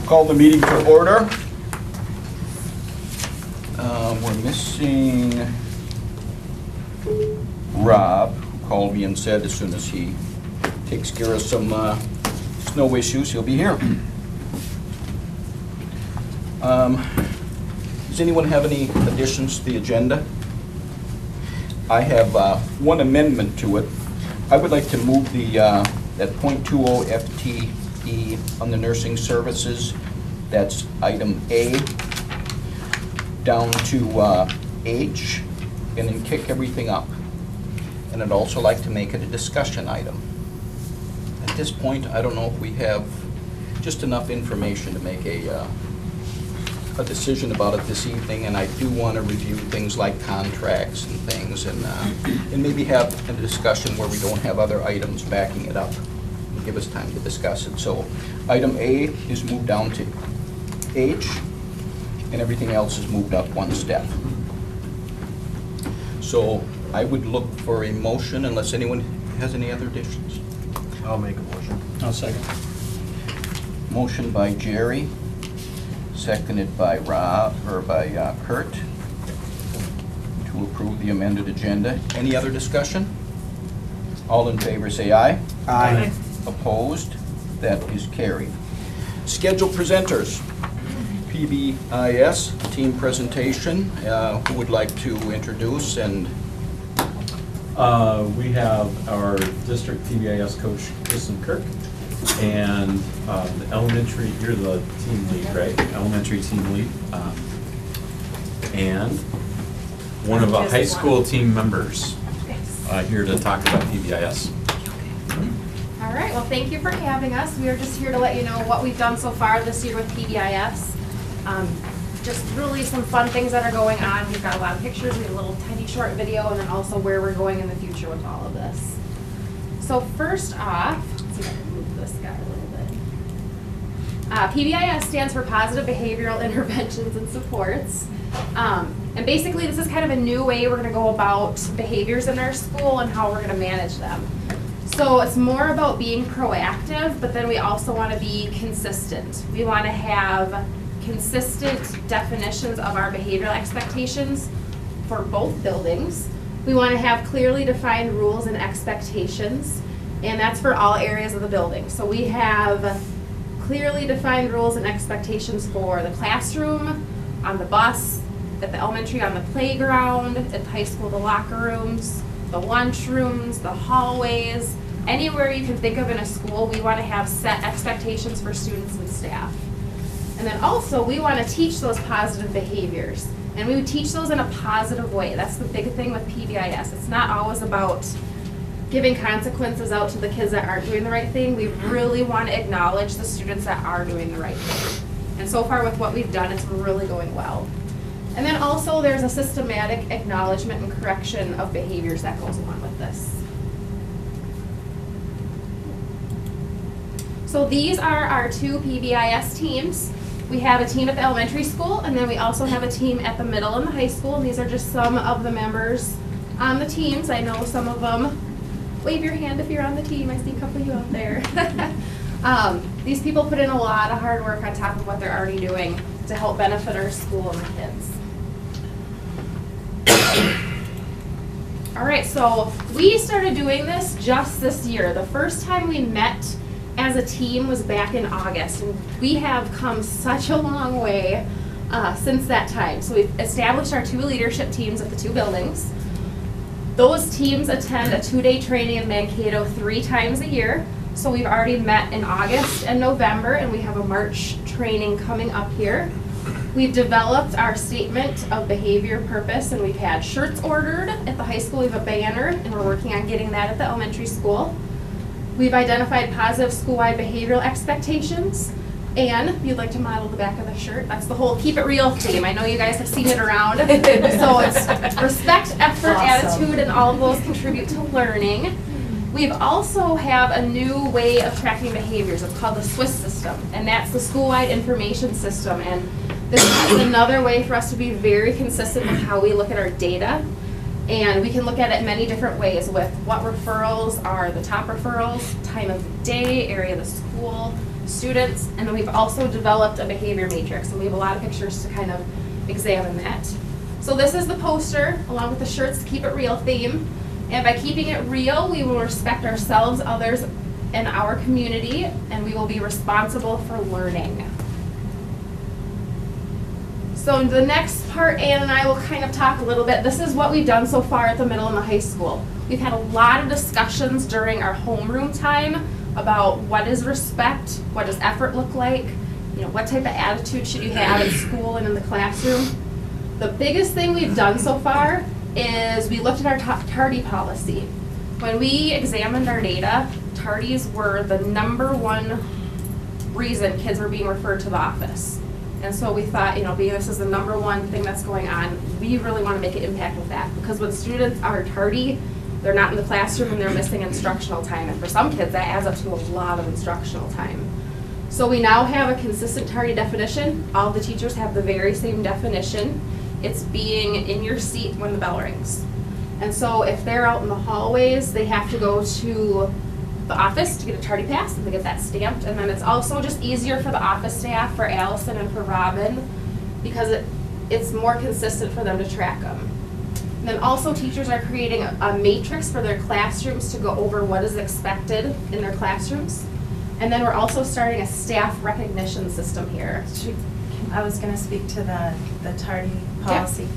Call the meeting to order. We're missing Rob, who called me and said as soon as he takes care of some snow issues, he'll be here. Does anyone have any additions to the agenda? I have one amendment to it. I would like to move the that .20 FTE on the nursing services, that's item A, down to H, and then kick everything up. And I'd also like to make it a discussion item. At this point, I don't know if we have just enough information to make a decision about it this evening, and I do want to review things like contracts and things, and maybe have a discussion where we don't have other items backing it up. Give us time to discuss it. So item A is moved down to H, and everything else is moved up one step. So I would look for a motion unless anyone has any other additions. I'll make a motion. I'll second. Motion by Jerry, seconded by Rob, or by Kurt, to approve the amended agenda. Any other discussion? All in favor say aye. Aye. Opposed? That is carried. Scheduled presenters. PBIS team presentation. Who would like to introduce? And We have our district PBIS coach, Kristen Kirk, and the elementary, you're the team lead, right? Elementary team lead. And one of the high school team members here to talk about PBIS. All right, well, thank you for having us. We are just here to let you know what we've done so far this year with PBIS. Just really some fun things that are going on. We've got a lot of pictures, we have a little tiny short video, and then also where we're going in the future with all of this. So first off, let's see if I can move this guy a little bit. PBIS stands for Positive Behavioral Interventions and Supports. And basically this is kind of a new way we're gonna go about behaviors in our school and how we're gonna manage them. So it's more about being proactive, but then we also want to be consistent. We want to have consistent definitions of our behavioral expectations for both buildings. We want to have clearly defined rules and expectations, and that's for all areas of the building. So we have clearly defined rules and expectations for the classroom, on the bus, at the elementary on the playground, at the high school the locker rooms, the lunchrooms, the hallways, anywhere you can think of in a school. We want to have set expectations for students and staff. And then also we want to teach those positive behaviors. And we would teach those in a positive way. That's the big thing with PBIS. It's not always about giving consequences out to the kids that aren't doing the right thing. We really want to acknowledge the students that are doing the right thing. And so far with what we've done, it's really going well. And then also there's a systematic acknowledgement and correction of behaviors that goes along with this. So these are our two PBIS teams. We have a team at the elementary school, and then we also have a team at the middle and the high school, and these are just some of the members on the teams. I know some of them. Wave your hand if you're on the team. I see a couple of you out there. These people put in a lot of hard work on top of what they're already doing to help benefit our school and the kids. All right, so we started doing this just this year. The first time we met as a team was back in August, and we have come such a long way since that time. So we've established our two leadership teams at the two buildings. Those teams attend a 2-day training in Mankato 3 times a year. So we've already met in August and November, and we have a March training coming up here. We've developed our statement of behavior purpose, and we've had shirts ordered. At the high school, we have a banner, and we're working on getting that at the elementary school. We've identified positive school-wide behavioral expectations, and if you'd like to model the back of the shirt, that's the whole Keep It Real theme. I know you guys have seen it around. So it's respect, effort, attitude, and all of those contribute to learning. We've also have a new way of tracking behaviors. It's called the SWIS system, and that's the school-wide information system. And this is another way for us to be very consistent with how we look at our data. And we can look at it many different ways with what referrals are the top referrals, time of day, area of the school, the students, and then we've also developed a behavior matrix, and we have a lot of pictures to kind of examine that. So this is the poster, along with the shirts, Keep It Real theme. And by keeping it real, we will respect ourselves, others, and our community, and we will be responsible for learning. So the next part, Ann and I will kind of talk a little bit. This is what we've done so far at the middle and the high school. We've had a lot of discussions during our homeroom time about what is respect, what does effort look like, you know, what type of attitude should you have in school and in the classroom. The biggest thing we've done so far is we looked at our tardy policy. When we examined our data, tardies were the #1 reason kids were being referred to the office. And so we thought, you know, being this is the #1 thing that's going on, we really want to make an impact with that. Because when students are tardy, they're not in the classroom and they're missing instructional time. And for some kids, that adds up to a lot of instructional time. So we now have a consistent tardy definition. All the teachers have the very same definition. It's being in your seat when the bell rings. And so if they're out in the hallways, they have to go to the office to get a tardy pass and to get that stamped. And then it's also just easier for the office staff, for Allison and for Robin, because it's more consistent for them to track them. And then also teachers are creating a matrix for their classrooms to go over what is expected in their classrooms. And then we're also starting a staff recognition system here. I was going to speak to the tardy policy.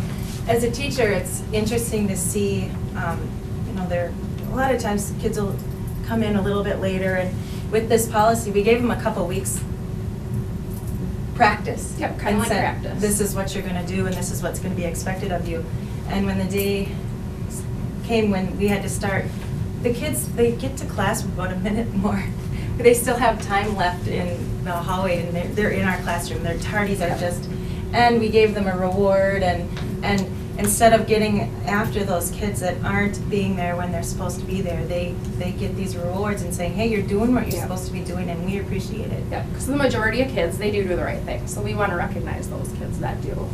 As a teacher, it's interesting to see, you know, there a lot of times kids will come in a little bit later, and with this policy, we gave them a couple weeks practice. Yep, kind of like said, practice. This is what you're going to do, and this is what's going to be expected of you. And when the day came when we had to start, the kids, they get to class for about a minute more. They still have time left in the hallway, and they're in our classroom. Their tardies are just, and we gave them a reward, and instead of getting after those kids that aren't being there when they're supposed to be there, they get these rewards and saying, hey, you're doing what you're supposed to be doing, and we appreciate it. Yeah, because the majority of kids, they do the right thing. So we want to recognize those kids that do.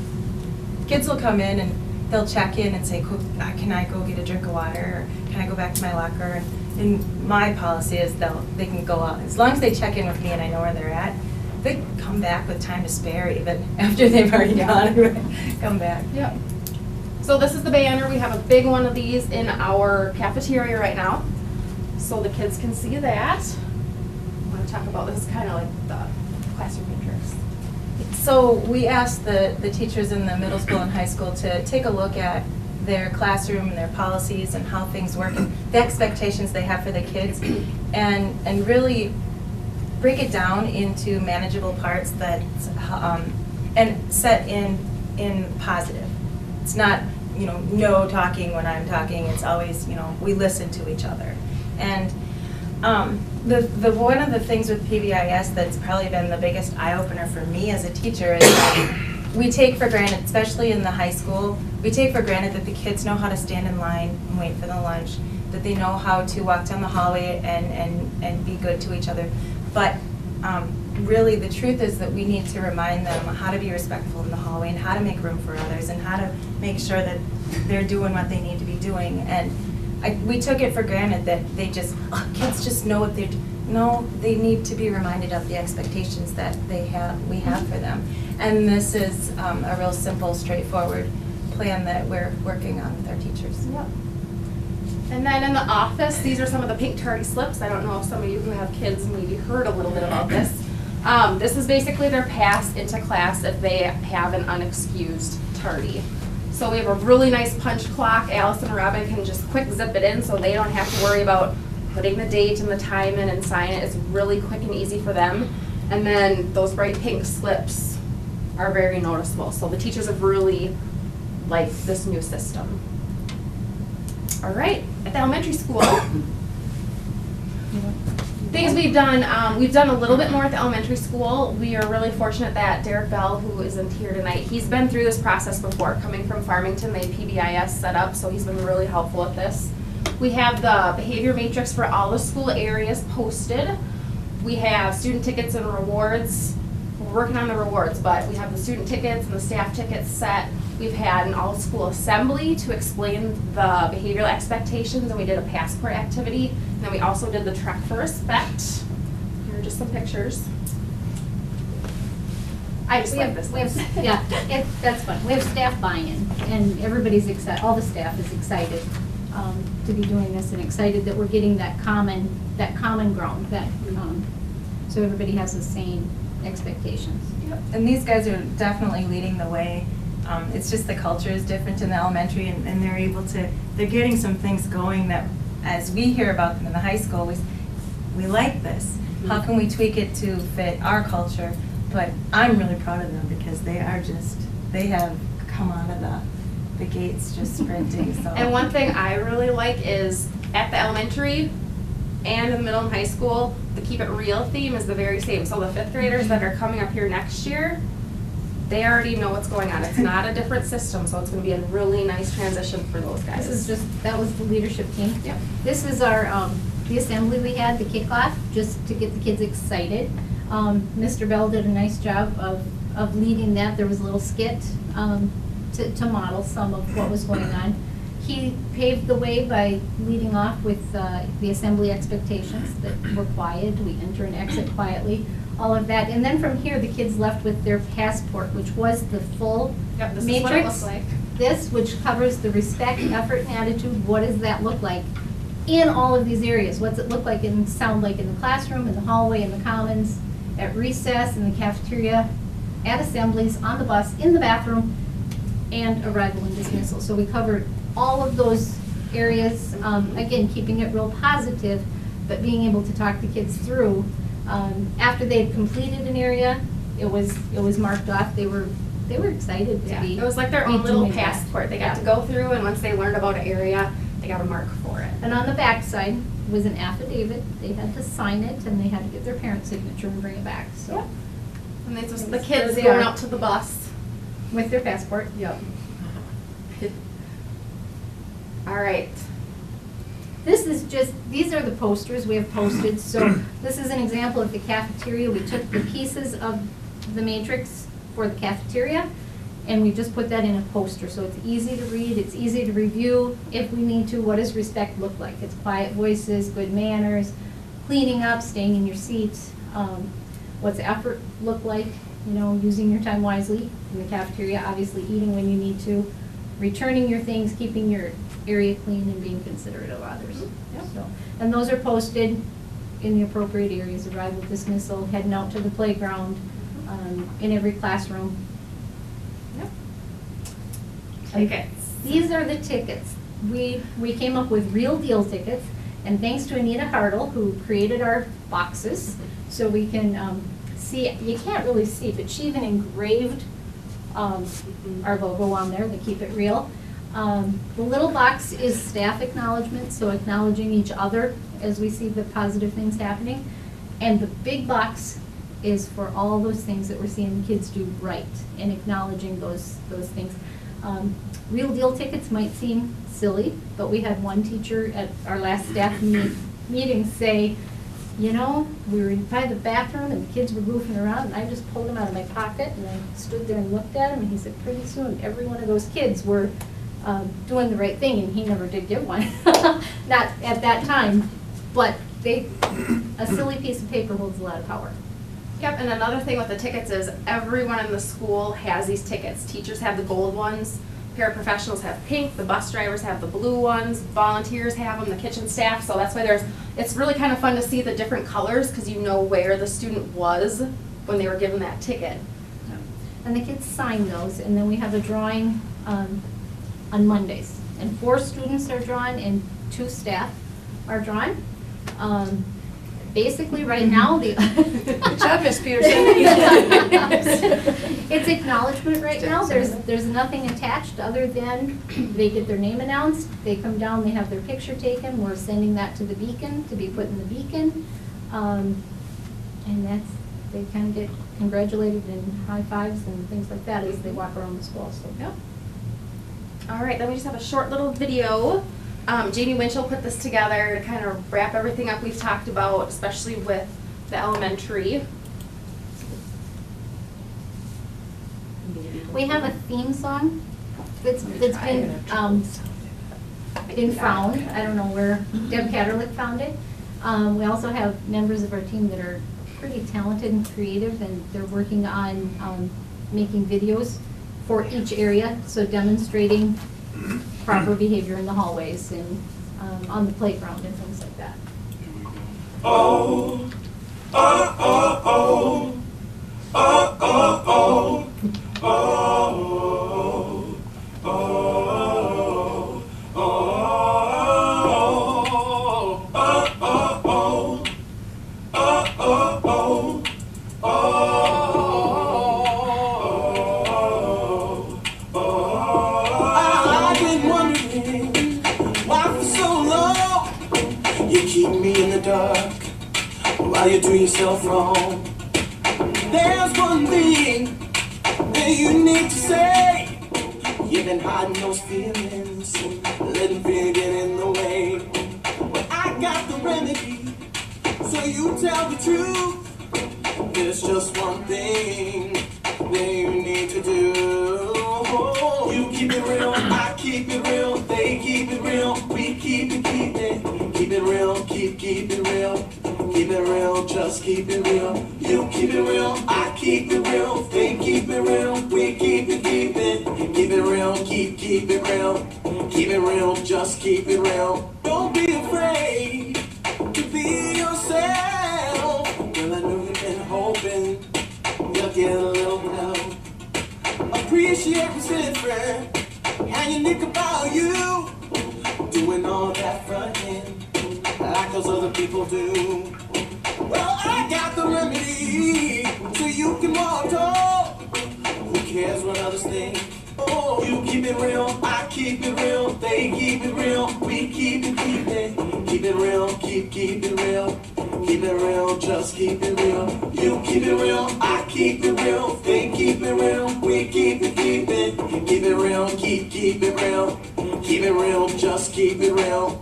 Kids will come in and they'll check in and say, can I go get a drink of water, or can I go back to my locker? And my policy is they can go out. As long as they check in with me and I know where they're at, they come back with time to spare even after they've already gone, come back. Yep. So this is the banner. We have a big one of these in our cafeteria right now. So the kids can see that. I want to talk about this kind of like the classroom matrix. So we asked the teachers in the middle school and high school to take a look at their classroom and their policies and how things work and the expectations they have for the kids, and really break it down into manageable parts that and set in positive. It's not, you know, no talking when I'm talking. It's always, you know, we listen to each other. And the one of the things with PBIS that's probably been the biggest eye-opener for me as a teacher is that we take for granted, especially in the high school, we take for granted that the kids know how to stand in line and wait for the lunch, that they know how to walk down the hallway and be good to each other. But really the truth is that we need to remind them how to be respectful in the hallway and how to make room for others and how to make sure that they're doing what they need to be doing. And we took it for granted that kids just know what they're doing. No, they need to be reminded of the expectations that we have for them. And this is a real simple, straightforward plan that we're working on with our teachers. Yep. And then in the office, these are some of the pink tardy slips. I don't know if some of you who have kids maybe heard a little bit about this. This is basically their pass into class if they have an unexcused tardy. So we have a really nice punch clock. Allison and Robin can just quick zip it in so they don't have to worry about putting the date and the time in and sign it. It's really quick and easy for them. And then those bright pink slips are very noticeable. So the teachers have really liked this new system. All right, at the elementary school, things we've done a little bit more at the elementary school. We are really fortunate that Derek Bell, who isn't here tonight, he's been through this process before. Coming from Farmington, they PBIS set up, so he's been really helpful with this. We have the behavior matrix for all the school areas posted. We have student tickets and rewards. We're working on the rewards, but we have the student tickets and the staff tickets set. We've had an all-school assembly to explain the behavioral expectations, and we did a passport activity. And then we also did the Trek for Respect. Here are just some pictures. I just We like have, this we list. have, yeah, that's fun. We have staff buy-in, and everybody's excited, all the staff is excited to be doing this, and excited that we're getting that common ground, so everybody has the same expectations. And these guys are definitely leading the way. It's just the culture is different in the elementary, and they're able to, they're getting some things going that, as we hear about them in the high school, we like this. How can we tweak it to fit our culture? But I'm really proud of them because they are just, they have come out of the gates just sprinting, so. And one thing I really like is at the elementary and in the middle and high school, the Keep It Real theme is the very same. So the fifth graders that are coming up here next year, they already know what's going on. It's not a different system, so it's gonna be a really nice transition for those guys. This is just, that was the leadership team. Yep. This is our, the assembly we had, the kickoff, just to get the kids excited. Mr. Bell did a nice job of leading that. There was a little skit to model some of what was going on. He paved the way by leading off with the assembly expectations that were quiet. We enter and exit quietly, all of that. And then from here, the kids left with their passport, which was the full Yep, this matrix. is what it looks like. This, which covers the respect, effort, and attitude, what does that look like in all of these areas? What's it look like and sound like in the classroom, in the hallway, in the commons, at recess, in the cafeteria, at assemblies, on the bus, in the bathroom, and arrival and dismissal. So we covered all of those areas, again, keeping it real positive, but being able to talk the kids through. After they had completed an area, it was marked off. They were excited to Yeah, be. it was like their be own little doing that. passport. They got to Yeah. go through, and once they learned about an area, they got a mark for it. And on the back side was an affidavit. They had to sign it, and they had to get their parent's signature and bring it back, so. Yep. And it's just the There kids they going are. out to the bus. With their passport. Yep. All right. This is just, these are the posters we have posted. So this is an example of the cafeteria. We took the pieces of the matrix for the cafeteria, and we just put that in a poster. So it's easy to read, it's easy to review if we need to. What does respect look like? It's quiet voices, good manners, cleaning up, staying in your seats. What's effort look like? You know, using your time wisely in the cafeteria, obviously eating when you need to, returning your things, keeping your area clean, and being considerate of others. Yep. So, and those are posted in the appropriate areas, arrival, dismissal, heading out to the playground, in every classroom. Yep. And Tickets. These are the tickets. We came up with real deal tickets, and thanks to Anita Hartle, who created our boxes, so we can see, you can't really see, but she even engraved our logo on there to keep it real. The little box is staff acknowledgement, so acknowledging each other as we see the positive things happening. And the big box is for all those things that we're seeing the kids do right and acknowledging those things. Real deal tickets might seem silly, but we had one teacher at our last staff meeting say, you know, we were by the bathroom and the kids were goofing around, and I just pulled them out of my pocket and I stood there and looked at them, and he said, pretty soon every one of those kids were doing the right thing, and he never did get one. Not at that time, but a silly piece of paper holds a lot of power. Yep, and another thing with the tickets is everyone in the school has these tickets. Teachers have the gold ones, paraprofessionals have pink, the bus drivers have the blue ones, volunteers have them, the kitchen staff, so that's why it's really kind of fun to see the different colors, because you know where the student was when they were given that ticket. And the kids sign those, and then we have a drawing on Mondays. And 4 students are drawn and 2 staff are drawn. Basically, right now, the. Good job, Ms. Peterson. It's acknowledgement right now. There's nothing attached other than they get their name announced, they come down, they have their picture taken, we're sending that to the beacon to be put in the beacon. And they kind of get congratulated and high fives and things like that as they walk around the school, so. Yep. All right, then we just have a short little video. Jamie Winchell put this together to kind of wrap everything up we've talked about, especially with the elementary. We have a theme song that's been found. I don't know where Deb Catterlick found it. We also have members of our team that are pretty talented and creative, and they're working on making videos for each area, so demonstrating proper behavior in the hallways and on the playground and things like that. Oh, oh, oh, oh, oh, oh, oh, oh, oh, oh, I've been wondering why for so long you keep me in the dark while you do yourself wrong. There's one thing that you need to say. You've been hiding those feelings, letting fear get in the way. Well, I got the remedy, so you tell the truth. There's just one thing that you need to do. You keep it real, I keep it real, they keep it real, we keep it real, keep it real, just keep it real. You keep it real, I keep it real, they keep it real, we keep it real, keep it real, just keep it real. Don't be afraid to be yourself. Well, I know you've been hoping you'll get a little help. Appreciate what's different, and you think about you doing all that front end like those other people do. Well, I got the remedy, so you can walk tall. Who cares what others think? Oh, you keep it real, I keep it real, they keep it real, we keep it real, keep it real, just keep it real. You keep it real, I keep it real, they keep it real, we keep it real, keep it real, just keep it real.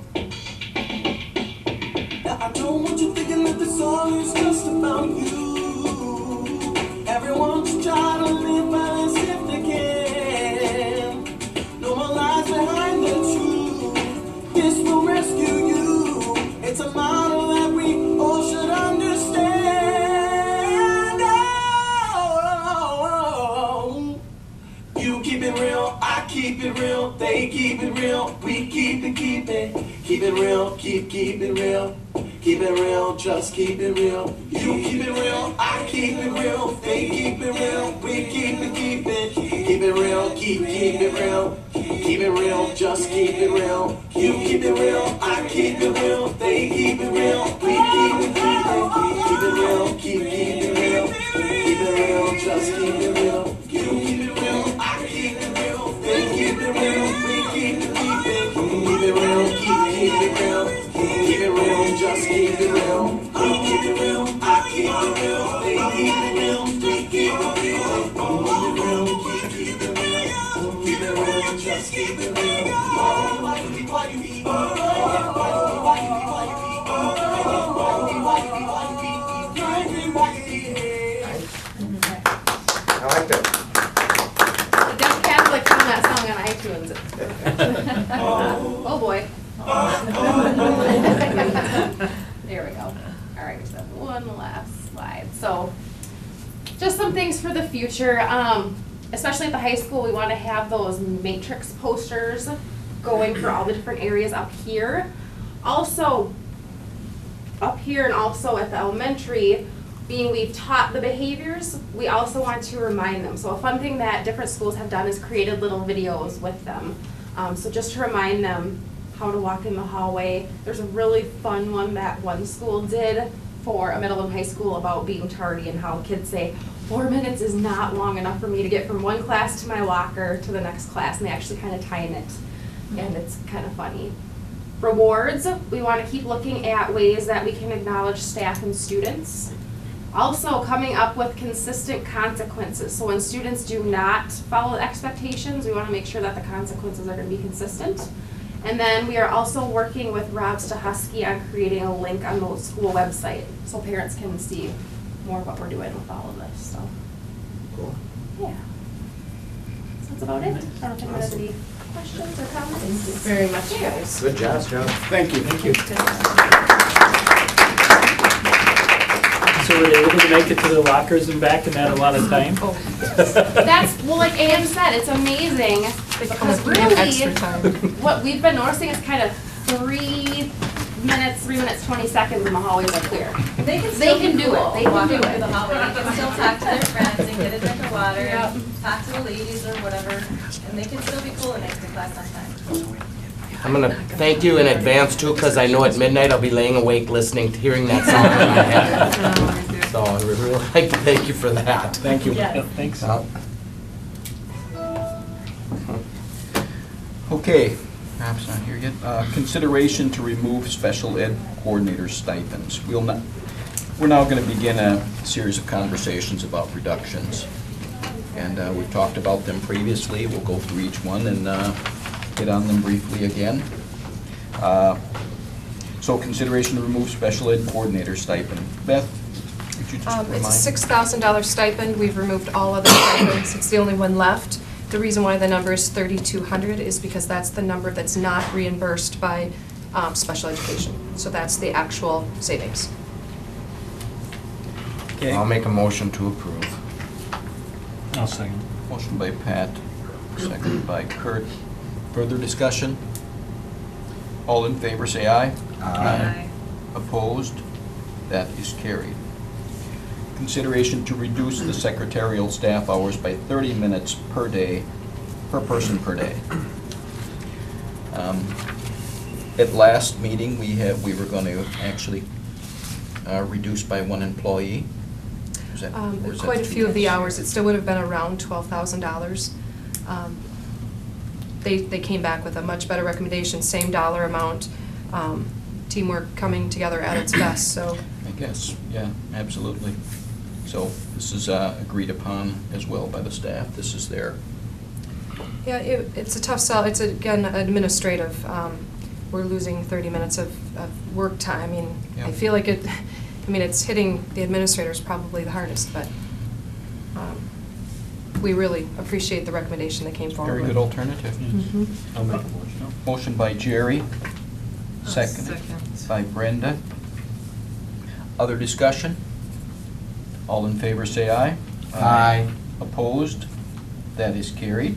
Now I don't want you thinking that this song is just about you. Everyone should try to live by as if they can. No more lies behind the truth. This will rescue you. It's a model that we all should understand. Oh, you keep it real, I keep it real, they keep it real, we keep it real, keep it real, just keep it real. You keep it real, I keep it real, they keep it real, we keep it real, keep it real, just keep it real. You keep it real, I keep it real, they keep it real, we keep it real, keep it real, just keep it real. You keep it real, I keep it real, they keep it real, we keep it real, keep it real, just keep it real. You keep it real, I keep it real, they keep it real, we keep it real, keep it real, just keep it real. I like that. The Deaf Catholic found that song on iTunes. Oh boy. There we go. All right, so one last slide. So just some things for the future. Especially at the high school, we want to have those matrix posters going for all the different areas up here. Also, up here and also at the elementary, being we've taught the behaviors, we also want to remind them. So a fun thing that different schools have done is created little videos with them. So just to remind them how to walk in the hallway. There's a really fun one that one school did for a middle and high school about being tardy and how kids say, 4 minutes is not long enough for me to get from one class to my locker to the next class, and they actually kind of time it, and it's kind of funny. Rewards, we want to keep looking at ways that we can acknowledge staff and students. Also coming up with consistent consequences. So when students do not follow expectations, we want to make sure that the consequences are going to be consistent. And then we are also working with Rob Stahusky on creating a link on the school website so parents can see more of what we're doing with all of this. So, Cool. yeah. So that's about it. I don't know if anyone has any questions or comments. Thank you very much, guys. Good job, Joe. Thank you. Thank you. So were they able to make it to their lockers and back in that a lot of time? That's, well, like Ann said, it's amazing, because really, what we've been noticing is kind of 3 minutes, 20 seconds, and the hallways are clear. They can They still can be do it. cool, They can walking do through it. the hallway. They can still talk to their friends and get a drink of water, Yep. and talk to the ladies or whatever, and they can still be cool and next to class on time. I'm gonna thank you in advance too, because I know at midnight I'll be laying awake listening, hearing that song in my head. So I would really like to thank you for that. Thank you. Yeah, thanks. Okay, Rob's not here yet. Consideration to remove special ed coordinator stipends. We're now going to begin a series of conversations about reductions. And we've talked about them previously. We'll go through each one and hit on them briefly again. So consideration to remove special ed coordinator stipend. Beth, would you just remind? It's a $6,000 stipend. We've removed all other stipends. It's the only one left. The reason why the number is 3,200 is because that's the number that's not reimbursed by special education. So that's the actual savings. Okay. I'll make a motion to approve. I'll second. Motion by Pat, seconded by Kurt. Further discussion? All in favor, say aye. Aye. Opposed? That is carried. Consideration to reduce the secretarial staff hours by 30 minutes per day, per person per day. At last meeting, we were going to actually reduce by 1 employee. Is that- or is that Quite a too few of the much? hours. It still would have been around $12,000. They came back with a much better recommendation, same dollar amount, teamwork coming together at its best, so. I guess, yeah, absolutely. So this is agreed upon as well by the staff. This is their, Yeah, it's a tough sell. It's, again, administrative. We're losing 30 minutes of work time. I mean, Yeah. I feel like it's hitting the administrators probably the hardest, but we really appreciate the recommendation that came forward. very good alternative. Mhm. I'll make a motion. Motion by Jerry, seconded by Brenda. Other discussion? All in favor, say aye. Aye. Opposed? That is carried.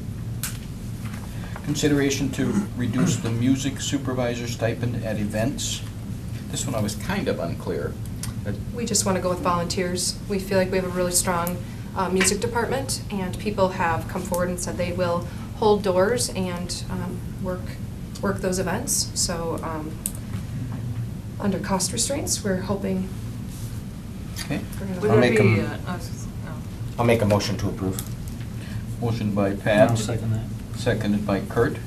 Consideration to reduce the music supervisor stipend at events. This one I was kind of unclear. We just want to go with volunteers. We feel like we have a really strong music department, and people have come forward and said they will hold doors and work those events. So under cost restraints, we're hoping Okay. we're I'll gonna. make I'll make a motion to approve. Motion by I'll Pat, second that. seconded by Kurt.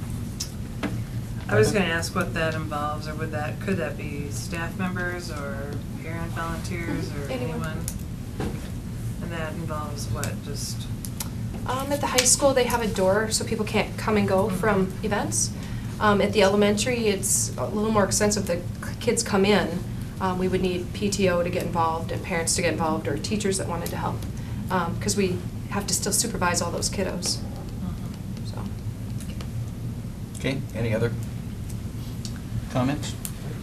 I was gonna ask what that involves, or could that be staff members or parent volunteers or Anyone. anyone? And that involves what, just? At the high school, they have a door so people can't come and go from events. At the elementary, it's a little more extensive. The kids come in. We would need PTO to get involved and parents to get involved, or teachers that wanted to help. Because we have to still supervise all those kiddos. So. Okay, any other comments?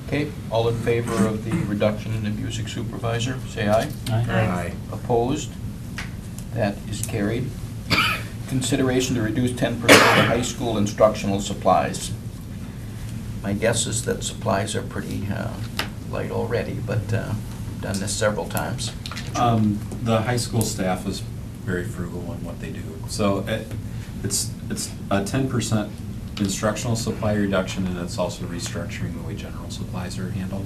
Okay, all in favor of the reduction in the music supervisor, say aye. Aye. Opposed? That is carried. Consideration to reduce 10% of the high school instructional supplies. My guess is that supplies are pretty light already, but we've done this several times. The high school staff is very frugal in what they do. So it's a 10% instructional supply reduction, and it's also restructuring the way general supplies are handled.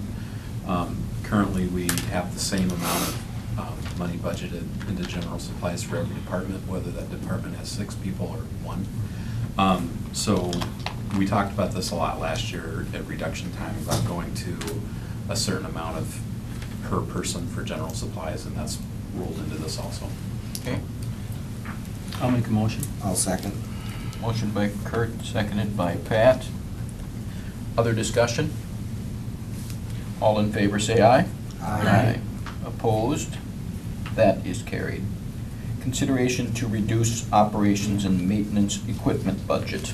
Currently, we have the same amount of money budgeted into general supplies for every department, whether that department has 6 people or 1. So we talked about this a lot last year at reduction time, about going to a certain amount of per person for general supplies, and that's rolled into this also. Okay, I'll make a motion. I'll second. motion by Kurt, seconded by Pat. Other discussion? All in favor, say aye. Aye. Opposed? That is carried. Consideration to reduce operations and maintenance equipment budget.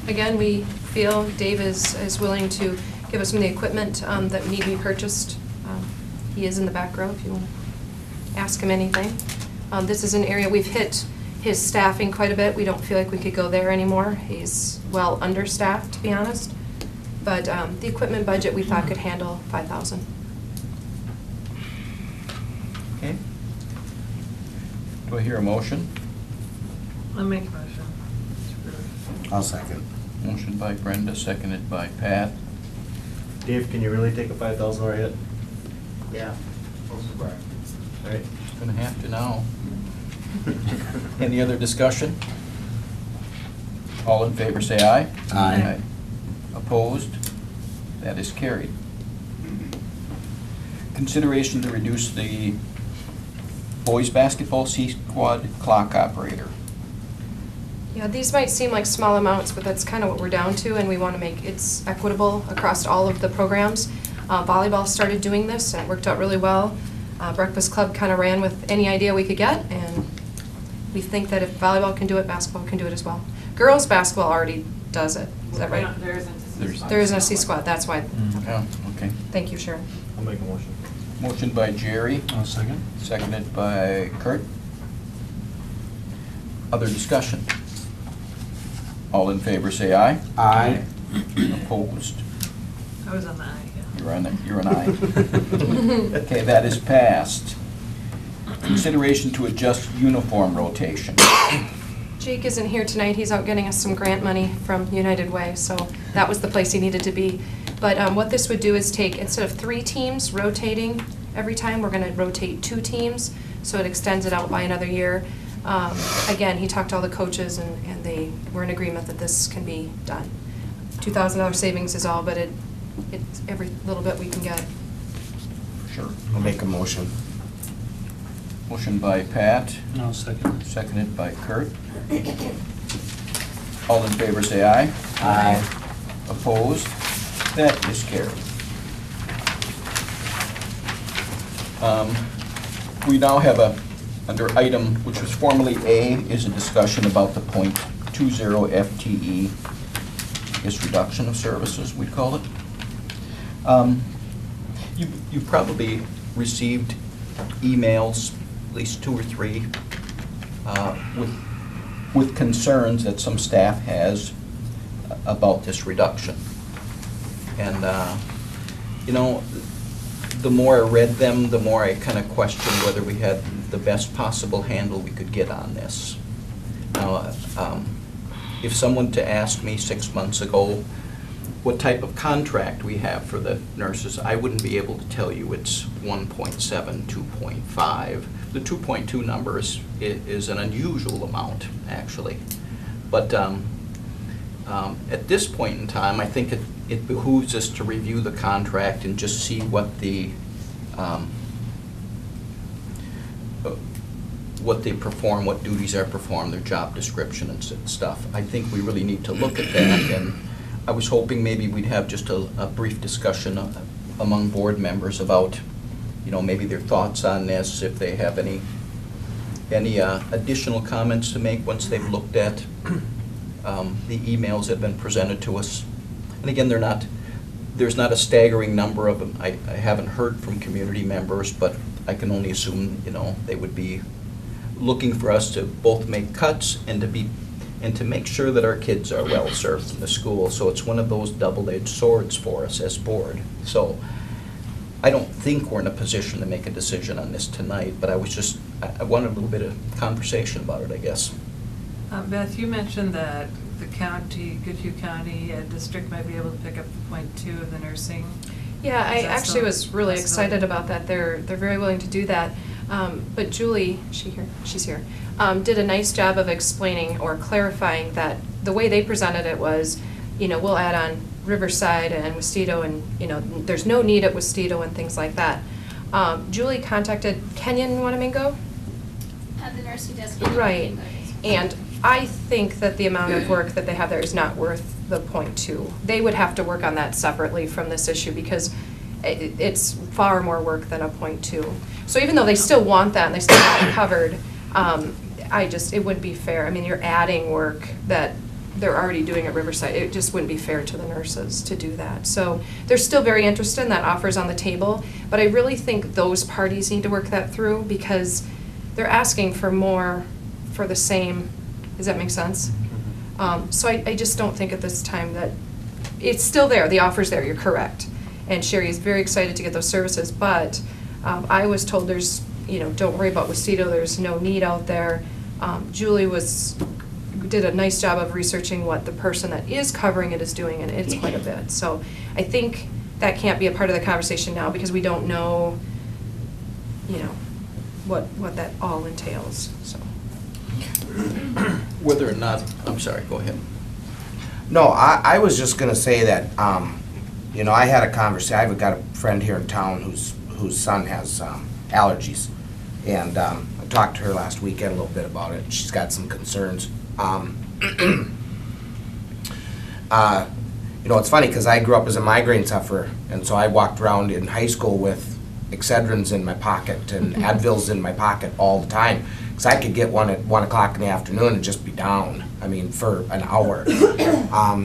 Again, we feel Dave is willing to give us some of the equipment that need to be purchased He is in the back row if you want to ask him anything. This is an area we've hit his staffing quite a bit. We don't feel like we could go there anymore. He's well understaffed, to be honest. But the equipment budget we thought could handle 5,000. Okay. Do I hear a motion? I'll make a motion. to approve. I'll second. Motion by Brenda, seconded by Pat. Dave, can you really take a 5,000 or hit? Yeah. Right. Gonna have to now. Any other discussion? All in favor, say aye. Aye. Opposed? That is carried. Consideration to reduce the boys' basketball C-squad clock operator. Yeah, these might seem like small amounts, but that's kind of what we're down to, and we want to make it equitable across all of the programs. Volleyball started doing this, and it worked out really well. Breakfast Club kind of ran with any idea we could get, and we think that if volleyball can do it, basketball can do it as well. Girls' basketball already does it, is that right? There isn't a C-squad. There isn't a C-squad, that's why. Oh, okay. Thank you, Sharon. I'll make a motion. Motion by Jerry, I'll second. seconded by Kurt. Other discussion? All in favor, say aye. Aye. Opposed? I was on the eye, yeah. You're an aye. Okay, that is passed. Consideration to adjust uniform rotation. Jake isn't here tonight, he's out getting us some grant money from United Way, so that was the place he needed to be. But what this would do is take, instead of 3 teams rotating every time, we're gonna rotate 2 teams, so it extends it out by another year. Again, he talked to all the coaches and they were in agreement that this can be done. $2,000 savings is all, but it's every little bit we can get. Sure. I'll make a motion. Motion by Pat, I'll second. seconded by Kurt. All in favor, say aye. Aye. Opposed? That is carried. We now have under item, which was formerly A, is a discussion about the .20 FTE, is reduction of services, we'd call it. You probably received emails, at least 2 or 3, with concerns that some staff has about this reduction. And, you know, the more I read them, the more I kind of questioned whether we had the best possible handle we could get on this. Now, if someone to ask me 6 months ago what type of contract we have for the nurses, I wouldn't be able to tell you it's 1.7, 2.5. The 2.2 number is an unusual amount, actually. But at this point in time, I think it behooves us to review the contract and just see what they perform, what duties are performed, their job description and stuff. I think we really need to look at that, and I was hoping maybe we'd have just a brief discussion among board members about, you know, maybe their thoughts on this, if they have any additional comments to make once they've looked at the emails that have been presented to us. And again, there's not a staggering number of them. I haven't heard from community members, but I can only assume, you know, they would be looking for us to both make cuts and to make sure that our kids are well served in the school. So it's one of those double-edged swords for us as board. So I don't think we're in a position to make a decision on this tonight, but I wanted a little bit of conversation about it, I guess. Beth, you mentioned that the county, Goodhue County district might be able to pick up the .2 of the nursing. Yeah, I Is that actually still was really a excited possibility? about that. They're very willing to do that. But Julie, she's here, did a nice job of explaining or clarifying that the way they presented it was, you know, we'll add on Riverside and Westito, and, you know, there's no need at Westito and things like that. Julie contacted Kenyon Wanamingo. At the nursing desk. Right. And I think that the amount of work that they have there is not worth the .2. They would have to work on that separately from this issue because it's far more work than a .2. So even though they still want that and they still want it covered, it wouldn't be fair. I mean, you're adding work that they're already doing at Riverside. It just wouldn't be fair to the nurses to do that. So they're still very interested, and that offer's on the table, but I really think those parties need to work that through, because they're asking for more for the same, does that make sense? So I just don't think at this time that, it's still there, the offer's there, you're correct. And Sherry is very excited to get those services, but I was told there's, don't worry about Westito, there's no need out there. Julie did a nice job of researching what the person that is covering it is doing, and it's quite a bit. So I think that can't be a part of the conversation now, because we don't know, what that all entails, so. Whether or not, I'm sorry, go ahead. No, I was just gonna say that, I had a conversation, I've got a friend here in town whose son has allergies. And I talked to her last weekend a little bit about it. She's got some concerns. It's funny, because I grew up as a migraine sufferer, and so I walked around in high school with Excedrins in my pocket and Advils in my pocket all the time, because I could get one at 1 o'clock in the afternoon and just be down, for an hour. I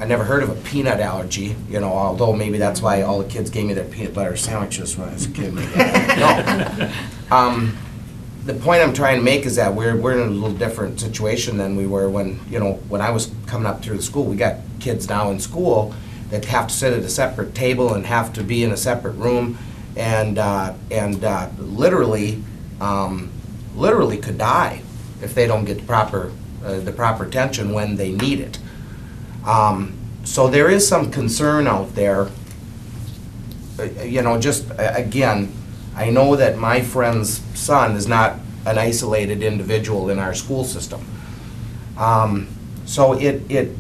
never heard of a peanut allergy, although maybe that's why all the kids gave me their peanut butter sandwiches when I was a kid. No. The point I'm trying to make is that we're in a little different situation than we were when I was coming up through the school. We got kids now in school that have to sit at a separate table and have to be in a separate room, and literally could die if they don't get the proper attention when they need it. So there is some concern out there. Again, I know that my friend's son is not an isolated individual in our school system. So it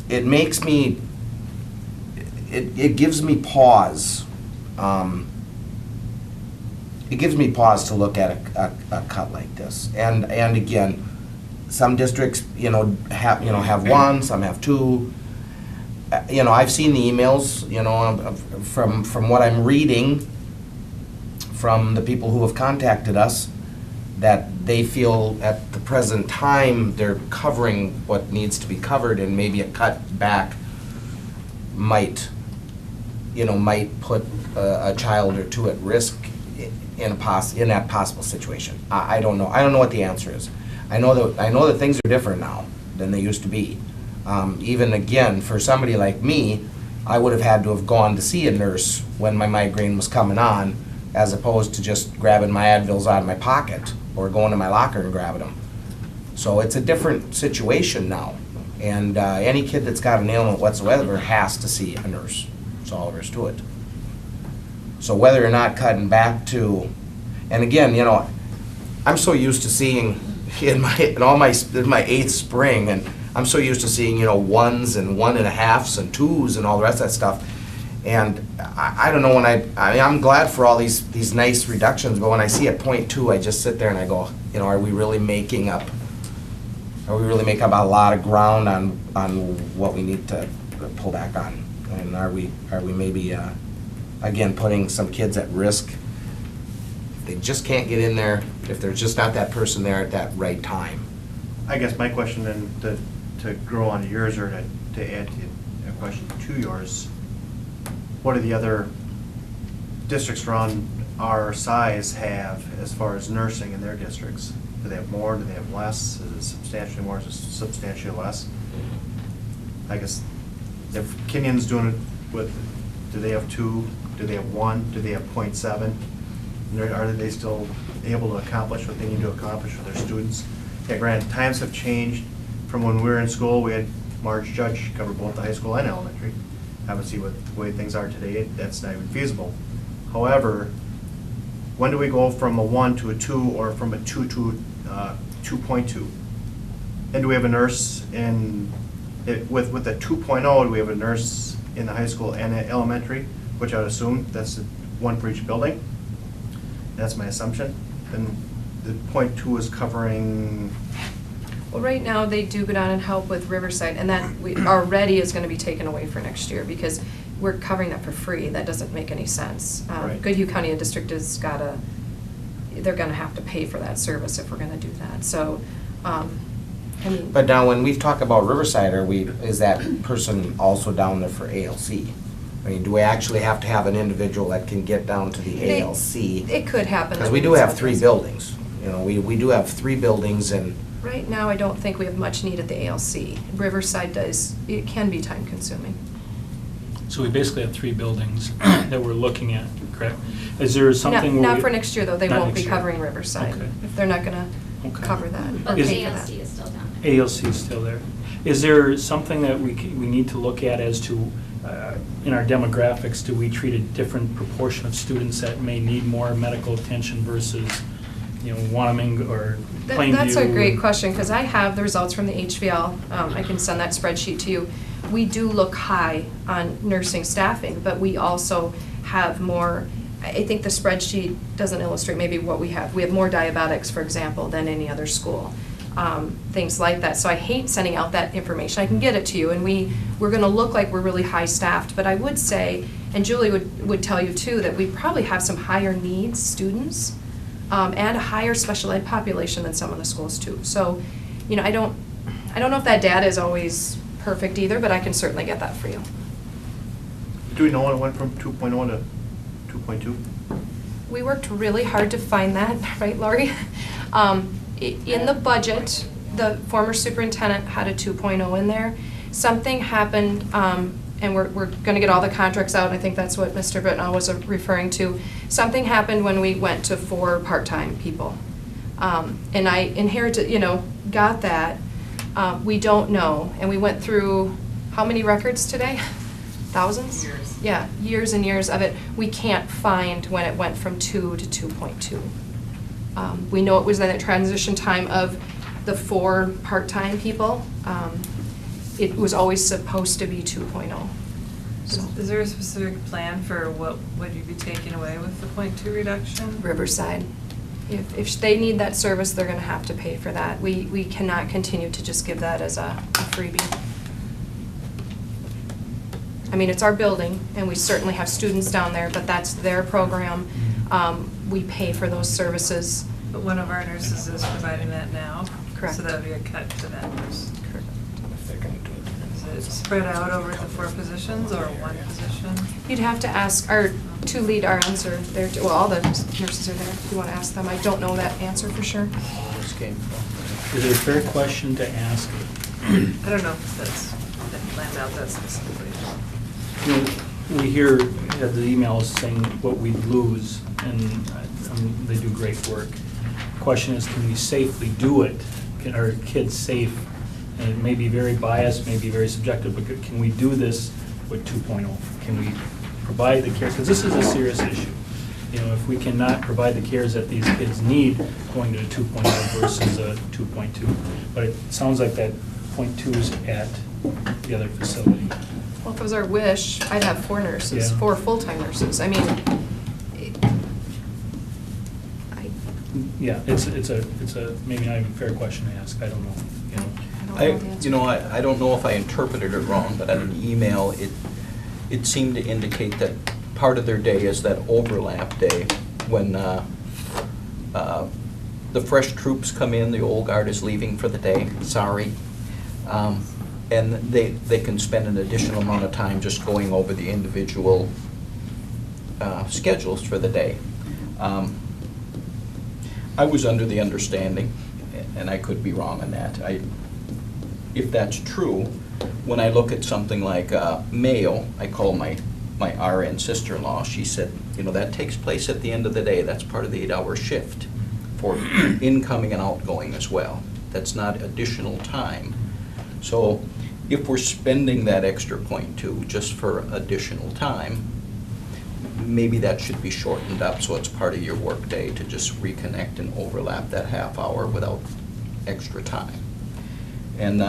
makes me, it gives me pause. It gives me pause to look at a cut like this. And again, some districts, have one, some have two. I've seen the emails, from what I'm reading from the people who have contacted us, that they feel at the present time they're covering what needs to be covered, and maybe a cut back might put a child or two at risk in that possible situation. I don't know. I don't know what the answer is. I know that things are different now than they used to be. Even again, for somebody like me, I would have had to have gone to see a nurse when my migraine was coming on, as opposed to just grabbing my Advils out of my pocket or going to my locker and grabbing them. So it's a different situation now. And any kid that's got an ailment whatsoever has to see a nurse. That's all there is to it. So whether or not cutting back to, and again, I'm so used to seeing in my 8th spring, and I'm so used to seeing, 1s and 1.5s and 2s and all the rest of that stuff. And I don't know, when I'm glad for all these nice reductions, but when I see a 0.2, I just sit there and I go, are we really making up a lot of ground on what we need to pull back on? And are we maybe again putting some kids at risk? They just can't get in there if there's just not that person there at that right time. I guess my question then, to grow on yours, or to add a question to yours, what do the other districts around our size have as far as nursing in their districts? Do they have more? Do they have less? Is it substantially more? Is it substantially less? I guess if Kenyon's doing it with, do they have 2? Do they have 1? Do they have 0.7? Are they still able to accomplish what they need to accomplish with their students? Yeah, granted, times have changed from when we were in school. We had Marge Judge cover both the high school and elementary. Obviously, with the way things are today, that's not even feasible. However, when do we go from a 1 to a 2, or from a 2 to 2.2? And do we have a nurse with the 2.0, do we have a nurse in the high school and elementary, which I would assume that's one for each building? That's my assumption. And the 0.2 is covering. Well, right now, they do go down and help with Riverside, and that already is gonna be taken away for next year, because we're covering that for free. That doesn't make any sense. Right. Goodhue County District has they're gonna have to pay for that service if we're gonna do that. So, I mean, But now, when we talk about Riverside, is that person also down there for ALC? I mean, do we actually have to have an individual that can get down to the They- ALC? it could happen. Because we do have 3 buildings. You know, we do have 3 buildings, and Right now, I don't think we have much need at the ALC. Riverside does, it can be time consuming. So we basically have 3 buildings that we're looking at, correct? Is there something where Not we- for next year, though. They Not won't be next year. covering Riverside. Okay. If they're not gonna Okay. cover that. But or the Is- pay for ALC that. is still down there. ALC is still there. Is there something that we need to look at as to, in our demographics, do we treat a different proportion of students that may need more medical attention versus, you know, Wanamaing or Plainview? That's a great question, because I have the results from the HVL. I can send that spreadsheet to you. We do look high on nursing staffing, but we also have more, I think the spreadsheet doesn't illustrate maybe what we have. We have more diabetics, for example, than any other school. Things like that. So I hate sending out that information. I can get it to you, and we're gonna look like we're really high-staffed, but I would say, and Julie would tell you too, that we probably have some higher needs students, and a higher special ed population than some of the schools too. So, you know, I don't know if that data is always perfect either, but I can certainly get that for you. Do we know when it went from 2.0 to 2.2? We worked really hard to find that, right, Laurie? In the budget, the former superintendent had a 2.0 in there. Something happened, and we're gonna get all the contracts out, and I think that's what Mr. Britnall was referring to. Something happened when we went to 4 part-time people. And I inherited, got that. We don't know, and we went through, how many records today? Thousands? Years. Yeah, years and years of it. We can't find when it went from 2 to 2.2. We know it was in the transition time of the 4 part-time people. It was always supposed to be 2.0. So, Is there a specific plan for what would you be taking away with the .2 reduction? Riverside. If they need that service, they're gonna have to pay for that. We cannot continue to just give that as a freebie. I mean, it's our building, and we certainly have students down there, but that's their program. We pay for those services. But one of our nurses is providing that now? Correct. So that would be a cut to that nurse? Correct. Is it spread out over the 4 positions or 1 position? You'd have to ask, our 2 lead RNs are there, well, all the nurses are there, if you want to ask them. I don't know that answer for sure. This came from. Is it a fair question to ask? I don't know if that's been planned out that specifically. You know, we hear the emails saying what we lose, and they do great work. Question is, can we safely do it? Can our kids safe? And it may be very biased, may be very subjective, but can we do this with 2.0? Can we provide the care? Because this is a serious issue. You know, if we cannot provide the cares that these kids need, going to a 2.0 versus a 2.2. But it sounds like that 0.2 is at the other facility. Well, if it was our wish, I'd have 4 nurses, Yeah. 4 full-time nurses. I mean, Yeah, it's a maybe not even a fair question to ask. I don't know. You know. I don't know the answer. I don't know if I interpreted it wrong, but on an email, it seemed to indicate that part of their day is that overlap day when the fresh troops come in, the old guard is leaving for the day, sorry. And they can spend an additional amount of time just going over the individual schedules for the day. I was under the understanding, and I could be wrong on that, if that's true, when I look at something like mail, I call my RN sister-in-law, she said, that takes place at the end of the day, that's part of the 8-hour shift for incoming and outgoing as well. That's not additional time. So if we're spending that extra 0.2 just for additional time, maybe that should be shortened up so it's part of your workday to just reconnect and overlap that half hour without extra time. And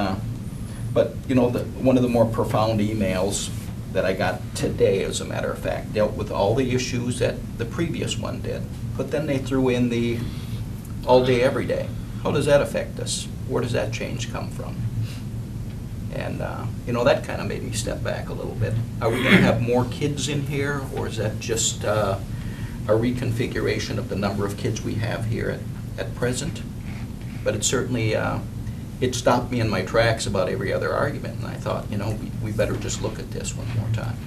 but one of the more profound emails that I got today, as a matter of fact, dealt with all the issues that the previous one did. But then they threw in the all day, every day. How does that affect us? Where does that change come from? And, that kind of made me step back a little bit. Are we going to have more kids in here, or is that just a reconfiguration of the number of kids we have here at present? But it certainly it stopped me in my tracks about every other argument, and I thought, you know, we better just look at this one more time.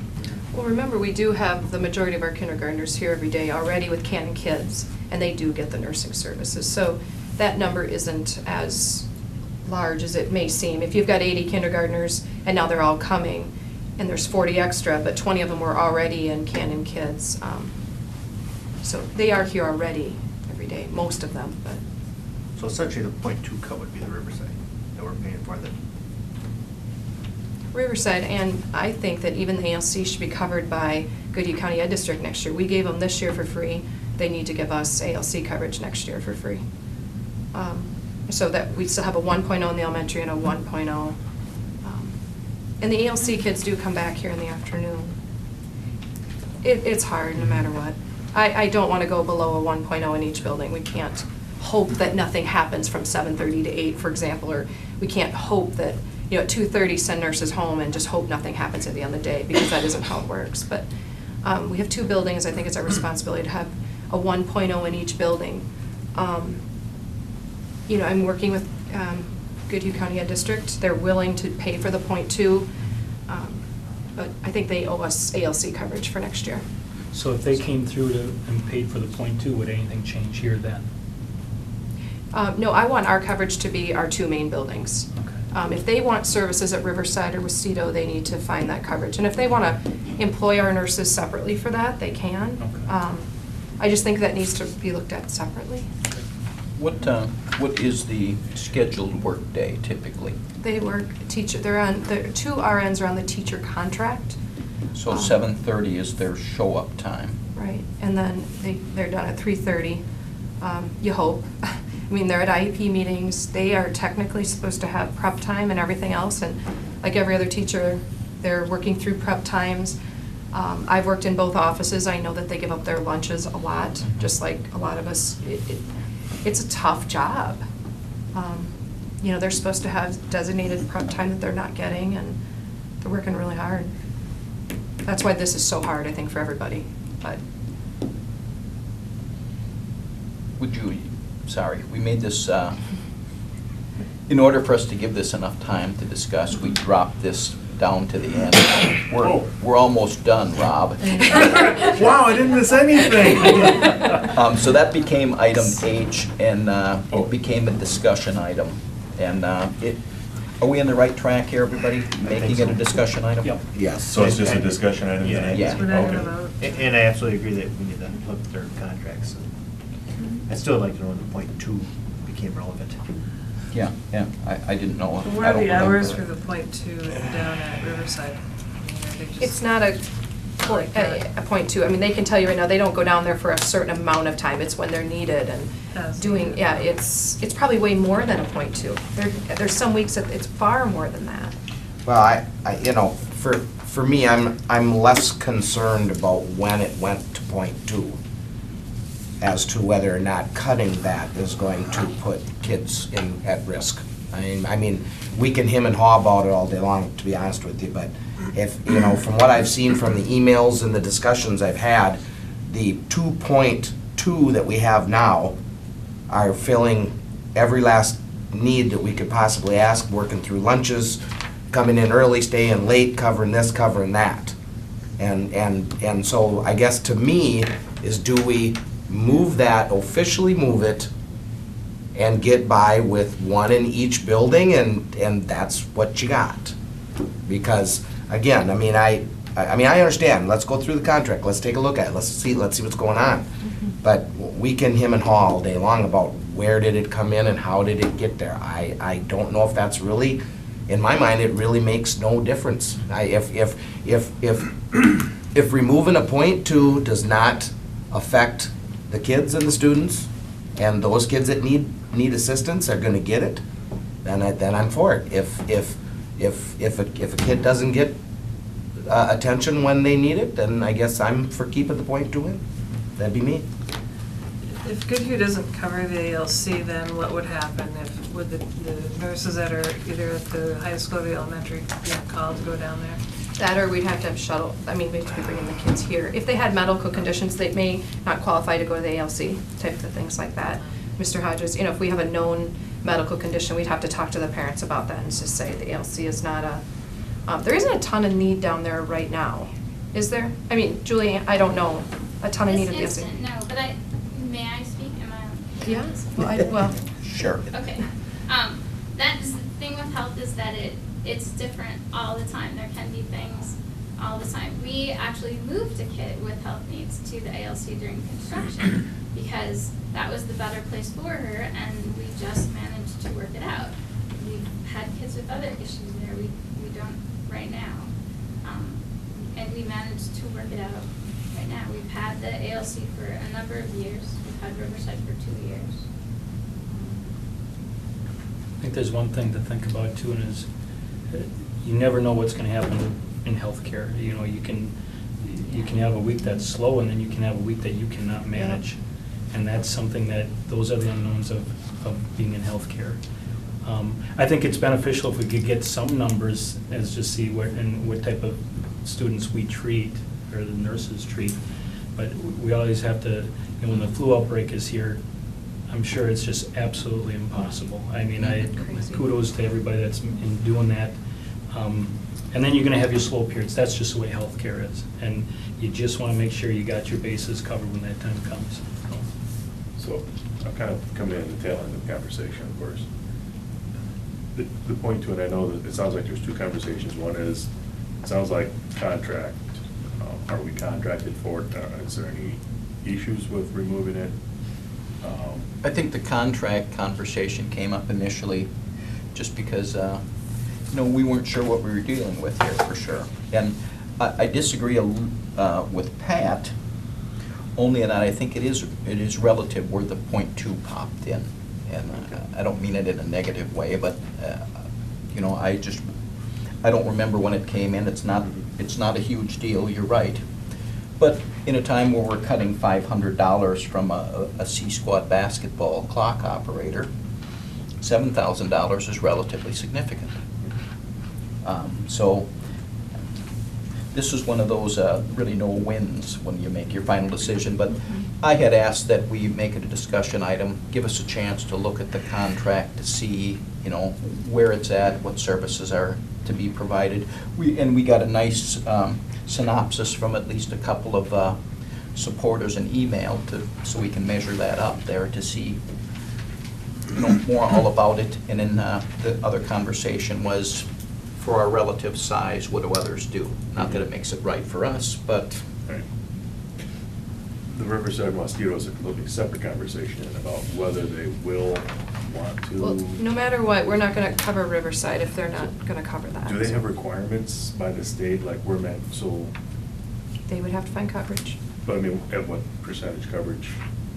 Well, remember, we do have the majority of our kindergartners here every day already with Canon Kids, and they do get the nursing services. So that number isn't as large as it may seem. If you've got 80 kindergartners and now they're all coming, and there's 40 extra, but 20 of them were already in Canon Kids. So they are here already every day, most of them, but. So essentially, the .2 cut would be the Riverside that we're paying for then. Riverside, and I think that even the ALC should be covered by Goodhue County Ed District next year. We gave them this year for free. They need to give us ALC coverage next year for free. So that we still have a 1.0 in the elementary and a 1.0. And the ALC kids do come back here in the afternoon. It's hard no matter what. I don't want to go below a 1.0 in each building. We can't hope that nothing happens from 7:30 to 8, for example, or we can't hope that, you know, at 2:30 send nurses home and just hope nothing happens at the end of the day, because that isn't how it works. But we have 2 buildings. I think it's our responsibility to have a 1.0 in each building. You know, I'm working with Goodhue County Ed District. They're willing to pay for the .2, but I think they owe us ALC coverage for next year. So if they came through and paid for the .2, would anything change here then? No, I want our coverage to be our 2 main buildings. Okay. If they want services at Riverside or Westito, they need to find that coverage. And if they want to employ our nurses separately for that, they can. Okay. I just think that needs to be looked at separately. What is the scheduled work day typically? They work teacher. The 2 RNs are on the teacher contract. So 7:30 is their show-up time. Right, and then they're done at 3:30. You hope. I mean, they're at IEP meetings. They are technically supposed to have prep time and everything else, and like every other teacher, they're working through prep times. I've worked in both offices. I know that they give up their lunches a lot, just like a lot of us. It's a tough job. You know, they're supposed to have designated prep time that they're not getting, and they're working really hard. That's why this is so hard, I think, for everybody. But Would you, sorry, we made this, in order for us to give this enough time to discuss, we dropped this down to the end. We're almost done, Rob. Wow, I didn't miss anything. So that became item H, and it became a discussion item. And are we on the right track here, everybody? Making it a discussion item? Yep. Yes. So it's just a discussion item tonight? Yeah. We're not gonna Okay. vote. And I absolutely agree that we need to look at their contracts. I'd still like to know when the .2 became relevant. Yeah, I didn't know. What I are don't the hours remember. for the .2 down at Riverside? I mean, are they just- it's not a .2. I mean, they can tell you right now, they don't go down there for a certain amount of time. It's when they're needed and doing, yeah, it's probably way more than a .2. There's some weeks that it's far more than that. Well, I you know, for me, I'm less concerned about when it went to .2 as to whether or not cutting that is going to put kids at risk. I mean, we can hem and haw about it all day long, to be honest with you, but if, you know, from what I've seen from the emails and the discussions I've had, the 2.2 that we have now are filling every last need that we could possibly ask, working through lunches, coming in early, staying late, covering this, covering that. And so I guess to me is, do we move that, officially move it, and get by with 1 in each building, and that's what you got? Because, again, I mean, I understand, let's go through the contract, let's take a look at it, let's see what's going on. But we can hem and haw all day long about where did it come in and how did it get there. I don't know if that's really, in my mind, it really makes no difference. If removing a .2 does not affect the kids and the students, and those kids that need assistance are gonna get it, then I'm for it. If a kid doesn't get attention when they need it, then I guess I'm for keeping the .2 in. That'd be me. If Goodhue doesn't cover the ALC, then what would happen? Would the nurses that are either at the high school or the elementary be called to go down there? That, or we'd have to have shuttle, I mean, we'd have to be bringing the kids here. If they had medical conditions, they may not qualify to go to the ALC, type of things like that. Mr. Hodges, you know, if we have a known medical condition, we'd have to talk to the parents about that and just say the ALC is not a, there isn't a ton of need down there right now, is there? I mean, Julie, I don't know, a ton of need at the ALC. This instant, no, but may I speak? Am I? Yeah, well, Sure. Okay. That's the thing with health is that it's different all the time. There can be things all the time. We actually moved a kid with health needs to the ALC during construction because that was the better place for her, and we just managed to work it out. We've had kids with other issues there. We don't right now. And we managed to work it out right now. We've had the ALC for a number of years. We've had Riverside for 2 years. I think there's one thing to think about too, and is you never know what's gonna happen in healthcare. You know, you can have a week that's slow, and then you can have a week that you cannot manage. And that's something that, those are the unknowns of being in healthcare. I think it's beneficial if we could get some numbers as to see what type of students we treat, or the nurses treat. But we always have to, you know, when the flu outbreak is here, I'm sure it's just absolutely impossible. I mean, Crazy. kudos to everybody that's in doing that. And then you're gonna have your slow periods. That's just the way healthcare is. And you just wanna make sure you got your bases covered when that time comes. So I'm kind of coming in the tail end of the conversation, of course. The point to it, I know that it sounds like there's two conversations. One is, it sounds like contract. Are we contracted for it? Is there any issues with removing it? I think the contract conversation came up initially just because, we weren't sure what we were dealing with here, for sure. And I disagree with Pat, only in that I think it is relative where the .2 popped in. And I don't mean it in a negative way, but, I don't remember when it came in. It's not a huge deal, you're right. But in a time where we're cutting $500 from a C-squad basketball clock operator, $7,000 is relatively significant. So this is one of those really no wins when you make your final decision. But I had asked that we make it a discussion item, give us a chance to look at the contract to see, where it's at, what services are to be provided. We got a nice synopsis from at least a couple of supporters in email so we can measure that up there to see more all about it. And then the other conversation was, for our relative size, what do others do? Not that it makes it right for us, but Right. The Riverside mosquito is a completely separate conversation about whether they will want to. well, no matter what, we're not gonna cover Riverside if they're not gonna cover that. Do they have requirements by the state, like we're meant, so, They would have to find coverage. but I mean, at what percentage coverage?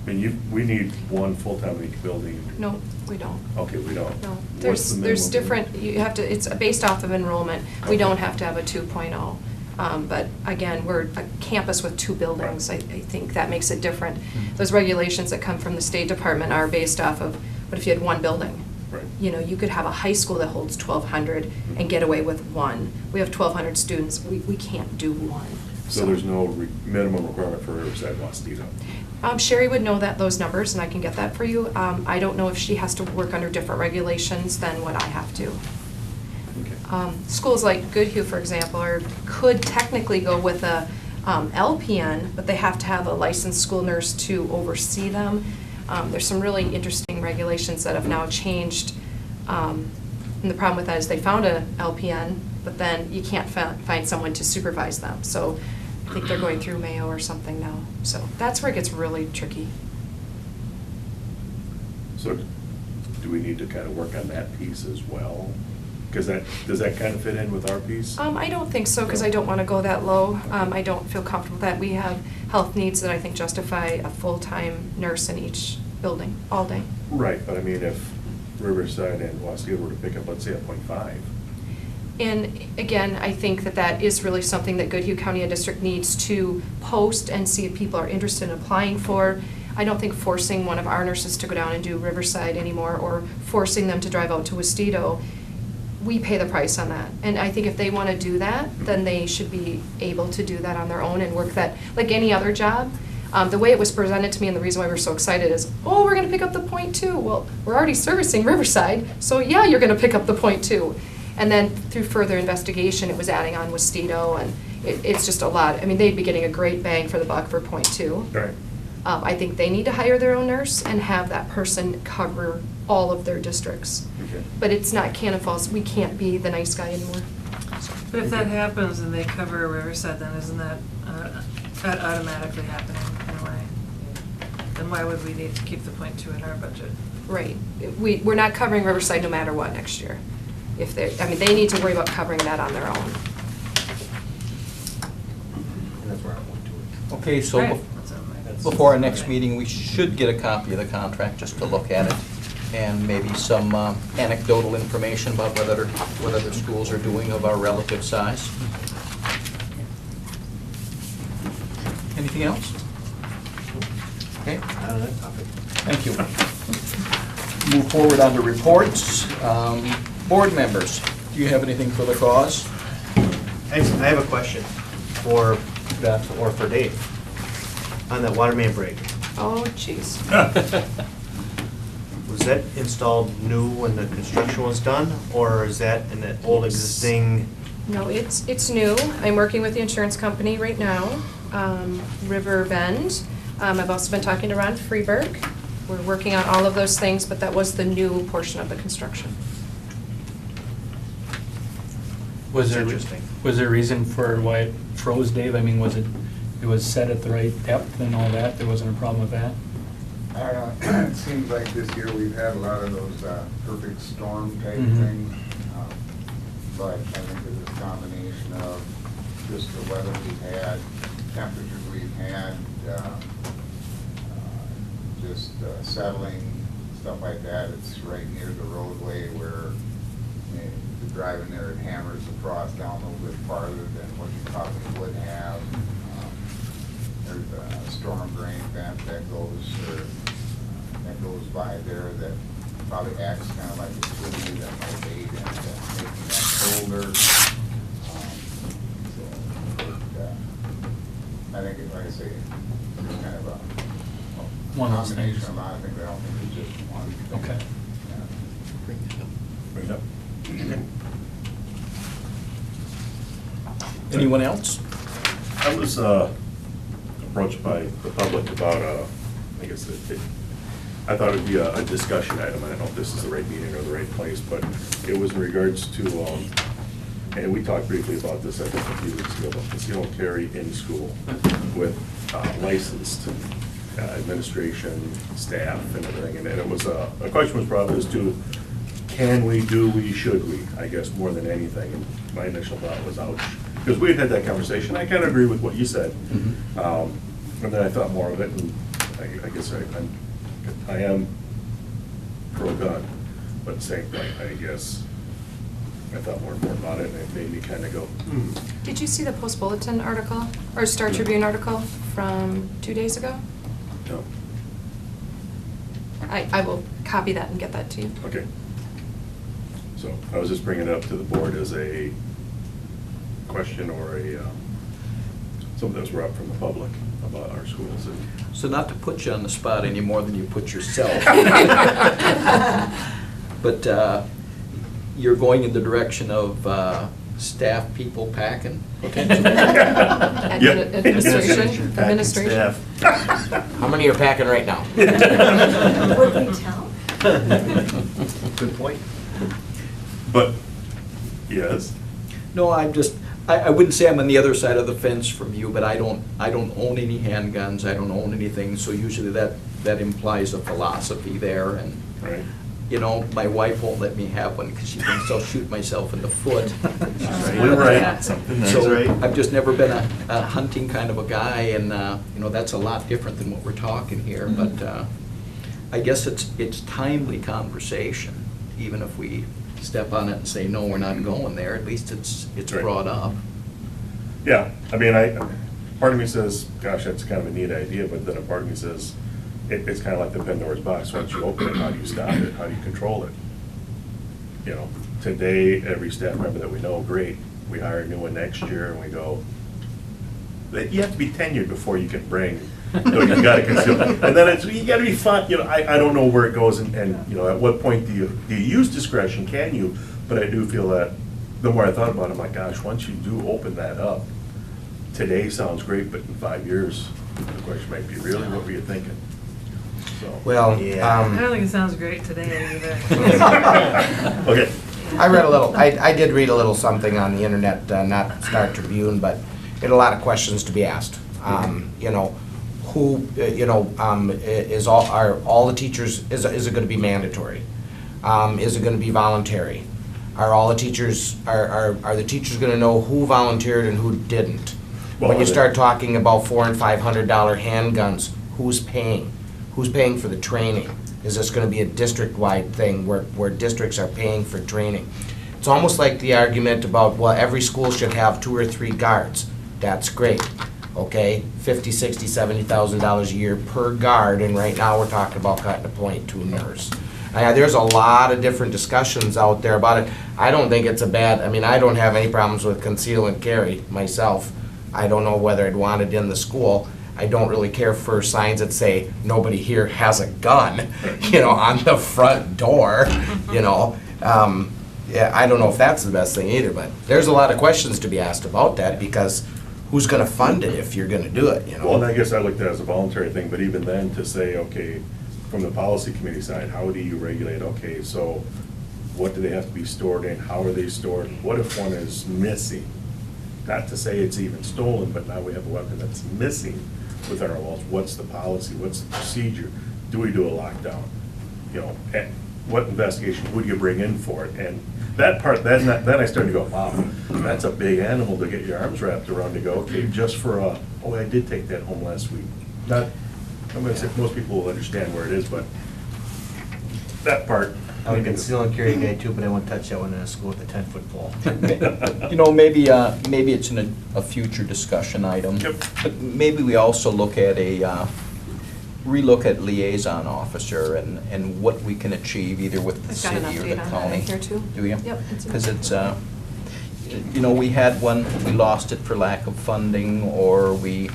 I mean, we need one full-time in each building. No, we don't. Okay, we don't. No, What's the there's minimum? different, you have to, it's based off of enrollment. We don't have to have a 2.0. But again, we're a campus with 2 buildings. I think that makes it different. Those regulations that come from the State Department are based off of, what if you had 1 building? Right. You could have a high school that holds 1,200 and get away with 1. We have 1,200 students, we can't do 1. So there's no minimum requirement for Riverside mosquito? Sherry would know those numbers, and I can get that for you. I don't know if she has to work under different regulations than what I have to. Okay. Schools like Goodhue, for example, could technically go with a LPN, but they have to have a licensed school nurse to oversee them. There's some really interesting regulations that have now changed. And the problem with that is they found a LPN, but then you can't find someone to supervise them. So I think they're going through Mayo or something now. So that's where it gets really tricky. So do we need to kind of work on that piece as well? Because does that kind of fit in with our piece? I don't think so, because I don't want to go that low. I don't feel comfortable with that. We have health needs that I think justify a full-time nurse in each building, all day. Right, but I mean, if Riverside and Wasco were to pick up, let's say, a .5. And again, I think that is really something that Goodhue County Ed District needs to post and see if people are interested in applying for. I don't think forcing one of our nurses to go down and do Riverside anymore, or forcing them to drive out to Westito, we pay the price on that. And I think if they want to do that, then they should be able to do that on their own and work that, like any other job. The way it was presented to me and the reason why we're so excited is, oh, we're gonna pick up the .2. Well, we're already servicing Riverside, so yeah, you're gonna pick up the .2. And then through further investigation, it was adding on Westito, and it's just a lot. I mean, they'd be getting a great bang for the buck for .2. Right. I think they need to hire their own nurse and have that person cover all of their districts. Okay. But it's not Cannon Falls, we can't be the nice guy anymore. But if that happens and they cover Riverside, then isn't that automatically happening in a way? Then why would we need to keep the .2 in our budget? Right. We're not covering Riverside no matter what next year. If they, I mean, they need to worry about covering that on their own. And that's where I went to it. Okay, so Right. That's on my- before our next meeting, we should get a copy of the contract just to look at it, and maybe some anecdotal information about what other schools are doing of our relative size. Anything else? Okay, On that topic. thank you. Move forward on the reports. Board members, do you have anything for the cause? I have a question for Beth or for Dave on that water main break. Oh, jeez. Was that installed new when the construction was done, or is that an old existing? No, it's new. I'm working with the insurance company right now, River Bend. I've also been talking to Ron Freeberg. We're working on all of those things, but that was the new portion of the construction. Was there, Interesting. was there a reason for why it froze, Dave? I mean, it was set at the right depth and all that? There wasn't a problem with that? It seems like this year we've had a lot of those perfect storm type Mhm. things. But I think it's a combination of just the weather we've had, temperatures we've had, just settling, stuff like that. It's right near the roadway where the driving there, it hammers the frost down a little bit farther than what you probably would have. There's a storm drain vent that goes by there that probably acts kind of like a chimney that might aid in making that colder. I think, like I say, it's kind of a One of those combination things. of a lot of things. I don't think it's just one thing. Okay. Yeah. Bring it up. Anyone else? I was approached by the public about, I guess, I thought it'd be a discussion item. I don't know if this is the right meeting or the right place, but it was in regards to, and we talked briefly about this, I think, a few weeks ago, about conceal and carry in school with licensed administration, staff, and everything. And it was, a question was brought up as to, can we, do we, should we, I guess, more than anything. And my initial thought was, ouch. Because we had had that conversation. I kind of agree with what you said. And then I thought more of it, and I guess I am pro-gun, but at the same time, I guess, I thought more and more about it, and it made me kind of go, Did you see the Post Bulletin article, or Star Tribune article from 2 days ago? no. I will copy that and get that to you. Okay. So I was just bringing it up to the board as a question or something that was brought up from the public about our schools. And So not to put you on the spot any more than you put yourself. But you're going in the direction of staff people packing, potentially? Administration, administration. How many are packing right now? Would we tell? Good point. But, yes, No, I wouldn't say I'm on the other side of the fence from you, but I don't own any handguns, I don't own anything, so usually that implies a philosophy there, and, right. you know, my wife won't let me have one because she thinks I'll shoot myself in the foot. You're right. That's So right. I've just never been a hunting kind of a guy, and, you know, that's a lot different than what we're talking here, but I guess it's timely conversation, even if we step on it and say, no, we're not going there, at least it's Right. brought up. Yeah, I mean, part of me says, gosh, that's kind of a neat idea, but then a part of me says, it's kind of like the Pandora's box. Once you open it, how do you stop it? How do you control it? You know, today, every staff member that we know, great, we hire a new one next year, and we go, you have to be tenured before you can bring No, you gotta conceal. And then it's, you gotta be fun, you know, I don't know where it goes and, you know, at what point do you use discretion, can you? But I do feel that, the more I thought about it, I'm like, gosh, once you do open that up, today sounds great, but in 5 years, the question might be, really, what were you thinking? So. Well, I don't think it sounds great today either. Okay. I read a little, I did read a little something on the internet, not Star Tribune, but it had a lot of questions to be asked. You know, who, are all the teachers, is it gonna be mandatory? Is it gonna be voluntary? Are all the teachers, are the teachers gonna know who volunteered and who didn't? When you start talking about $400 and $500 handguns, who's paying? Who's paying for the training? Is this gonna be a district-wide thing where districts are paying for training? It's almost like the argument about, well, every school should have 2 or 3 guards. That's great, okay? $50,000, $60,000, $70,000 a year per guard, and right now we're talking about cutting a point to a nurse. There's a lot of different discussions out there about it. I don't think it's a bad, I mean, I don't have any problems with conceal and carry myself. I don't know whether I'd want it in the school. I don't really care for signs that say, nobody here has a gun, you know, on the front door, you know. Yeah, I don't know if that's the best thing either, but there's a lot of questions to be asked about that, because who's gonna fund it if you're gonna do it, you know? Well, and I guess I looked at it as a voluntary thing, but even then, to say, okay, from the policy committee side, how do you regulate, okay, so what do they have to be stored in, how are they stored, what if one is missing? Not to say it's even stolen, but now we have a weapon that's missing within our walls. What's the policy, what's the procedure? Do we do a lockdown? You know, and what investigation, who do you bring in for it? And that part, then I started to go, wow, that's a big animal to get your arms wrapped around, to go, okay, just for oh, I did take that home last week. Not, I'm gonna say most people will understand where it is, but that part. I'm a conceal and carry guy too, but I won't touch that one in a school with a 10-foot pole. You know, maybe it's in a future discussion item. Yep. But maybe we also look at relook at liaison officer and what we can achieve either with the I've got an city or the update on that county. in here too. Do you? Yep, it's in Because there. it's, you know, we had one, we lost it for lack of funding, or we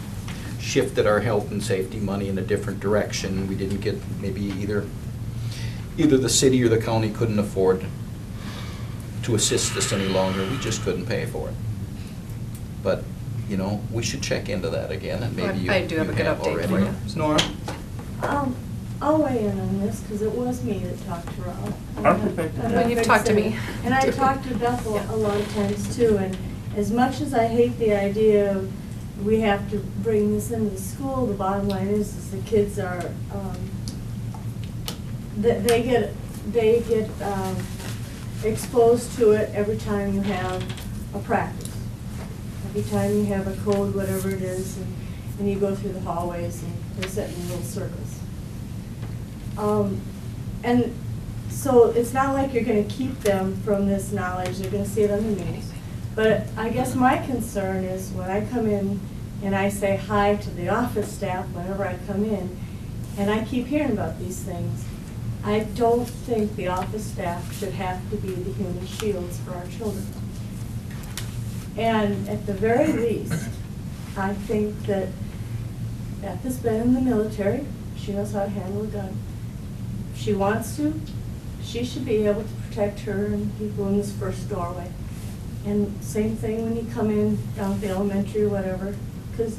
shifted our health and safety money in a different direction. We didn't get, maybe either the city or the county couldn't afford to assist us any longer. We just couldn't pay for it. But, you know, we should check into that again, and maybe you I do have a good update already. for you. Nora? I'll weigh in on this, because it was me that talked to Rob. Well, you've talked to me. And I talked to Beth a lot of times too, and as much as I hate the idea of we have to bring this into the school, the bottom line is the kids are, they get exposed to it every time you have a practice. Every time you have a code, whatever it is, and you go through the hallways and they're set in little circles. And so it's not like you're gonna keep them from this knowledge, they're gonna see it on the news. But I guess my concern is when I come in and I say hi to the office staff whenever I come in, and I keep hearing about these things, I don't think the office staff should have to be the human shields for our children. And at the very least, I think that Beth has been in the military, she knows how to handle a gun. If she wants to, she should be able to protect her and people in this first doorway. And same thing when you come in down at the elementary or whatever, because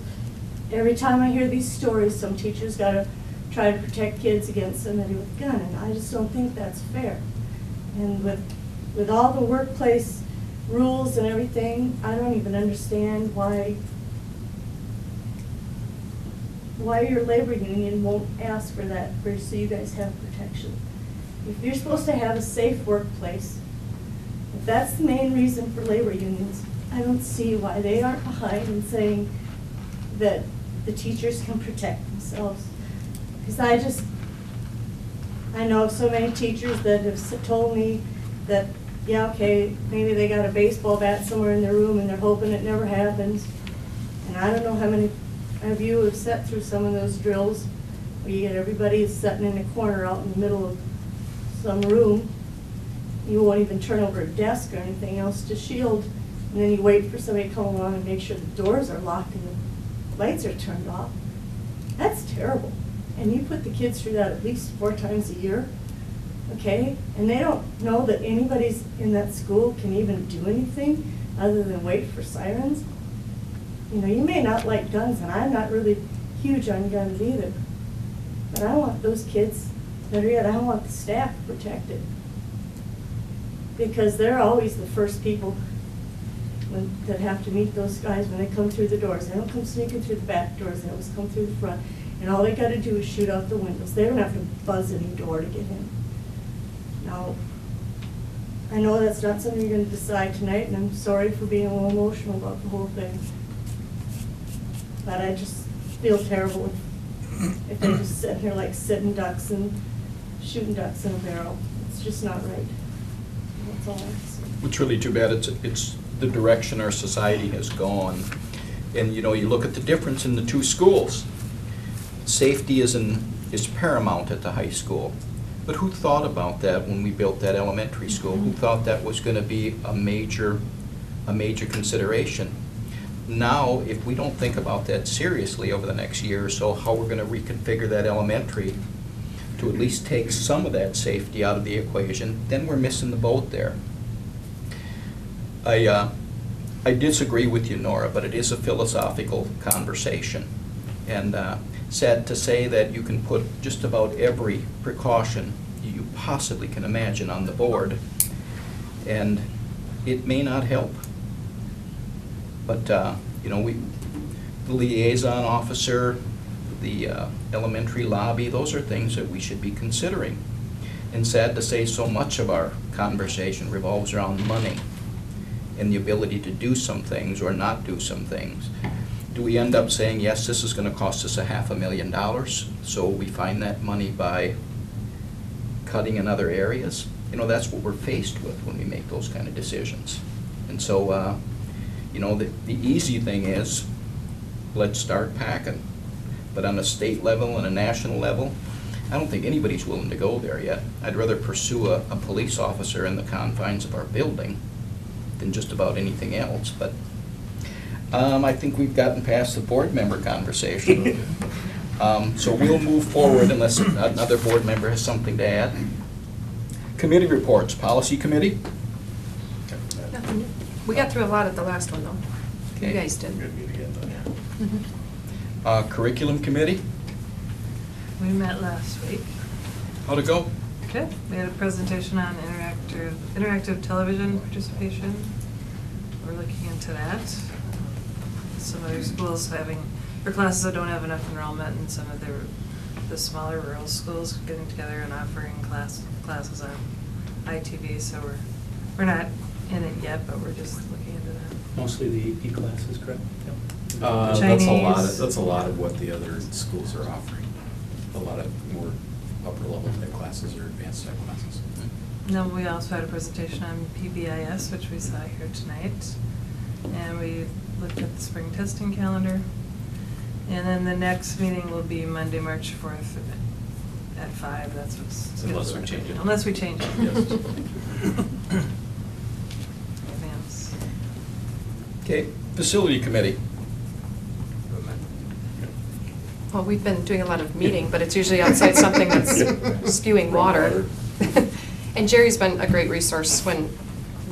every time I hear these stories, some teachers gotta try to protect kids against somebody with a gun, and I just don't think that's fair. And with all the workplace rules and everything, I don't even understand why your labor union won't ask for that, so you guys have protection. If you're supposed to have a safe workplace, if that's the main reason for labor unions, I don't see why they aren't behind and saying that the teachers can protect themselves. Because I know of so many teachers that have told me that, yeah, okay, maybe they got a baseball bat somewhere in their room and they're hoping it never happens. And I don't know how many of you have sat through some of those drills where you get everybody sitting in a corner out in the middle of some room. You won't even turn over a desk or anything else to shield, and then you wait for somebody to come along and make sure the doors are locked and the lights are turned off. That's terrible. And you put the kids through that at least 4 times a year, okay? And they don't know that anybody's in that school can even do anything other than wait for sirens. You know, you may not like guns, and I'm not really huge on guns either. But I want those kids, better yet, I want the staff protected. Because they're always the first people that have to meet those guys when they come through the doors. They don't come sneaking through the back doors, they always come through the front. And all they gotta do is shoot out the windows. They don't have to buzz any door to get in. Now, I know that's not something you're gonna decide tonight, and I'm sorry for being a little emotional about the whole thing. But I just feel terrible if they just sit here like sitting ducks and shooting ducks in a barrel. It's just not right. That's all I have to say. It's really too bad. It's the direction our society has gone. And, you know, you look at the difference in the two schools. Safety is paramount at the high school. But who thought about that when we built that elementary school? Who thought that was going to be a major consideration? Now, if we don't think about that seriously over the next year or so, how we're going to reconfigure that elementary to at least take some of that safety out of the equation, then we're missing the boat there. I disagree with you, Nora, but it is a philosophical conversation. And sad to say that you can put just about every precaution you possibly can imagine on the board, and it may not help. But, you know, the liaison officer, the elementary lobby, those are things that we should be considering. And sad to say, so much of our conversation revolves around money and the ability to do some things or not do some things. Do we end up saying, yes, this is going to cost us $500,000, so we find that money by cutting in other areas? You know, that's what we're faced with when we make those kind of decisions. And so, you know, the easy thing is, let's start packing. But on a state level and a national level, I don't think anybody's willing to go there yet. I'd rather pursue a police officer in the confines of our building than just about anything else. But I think we've gotten past the board member conversation. So we'll move forward unless another board member has something to add. Committee reports, policy committee? Nothing new. We got through a lot at the last one, though. Okay. You guys did. Good meeting again, though. Mhm. Curriculum committee? We met last week. How'd it go? Good. We had a presentation on interactive television participation. We're looking into that. Some other schools for classes that don't have enough enrollment, and some of the smaller rural schools getting together and offering classes on ITV. So we're not in it yet, but we're just looking into that. Mostly the AP classes, correct? Yep. That's a lot of what the other schools are offering. A lot of more upper level type classes or advanced type classes. And then we also had a presentation on PBIS, which we saw here tonight. And we looked at the spring testing calendar. And then the next meeting will be Monday, March 4th at 5. That's what's Unless we change it. Unless we change it. Yes. Anything else? Okay, facility committee. Well, we've been doing a lot of meeting, but it's usually outside something that's spewing water. And Jerry's been a great resource when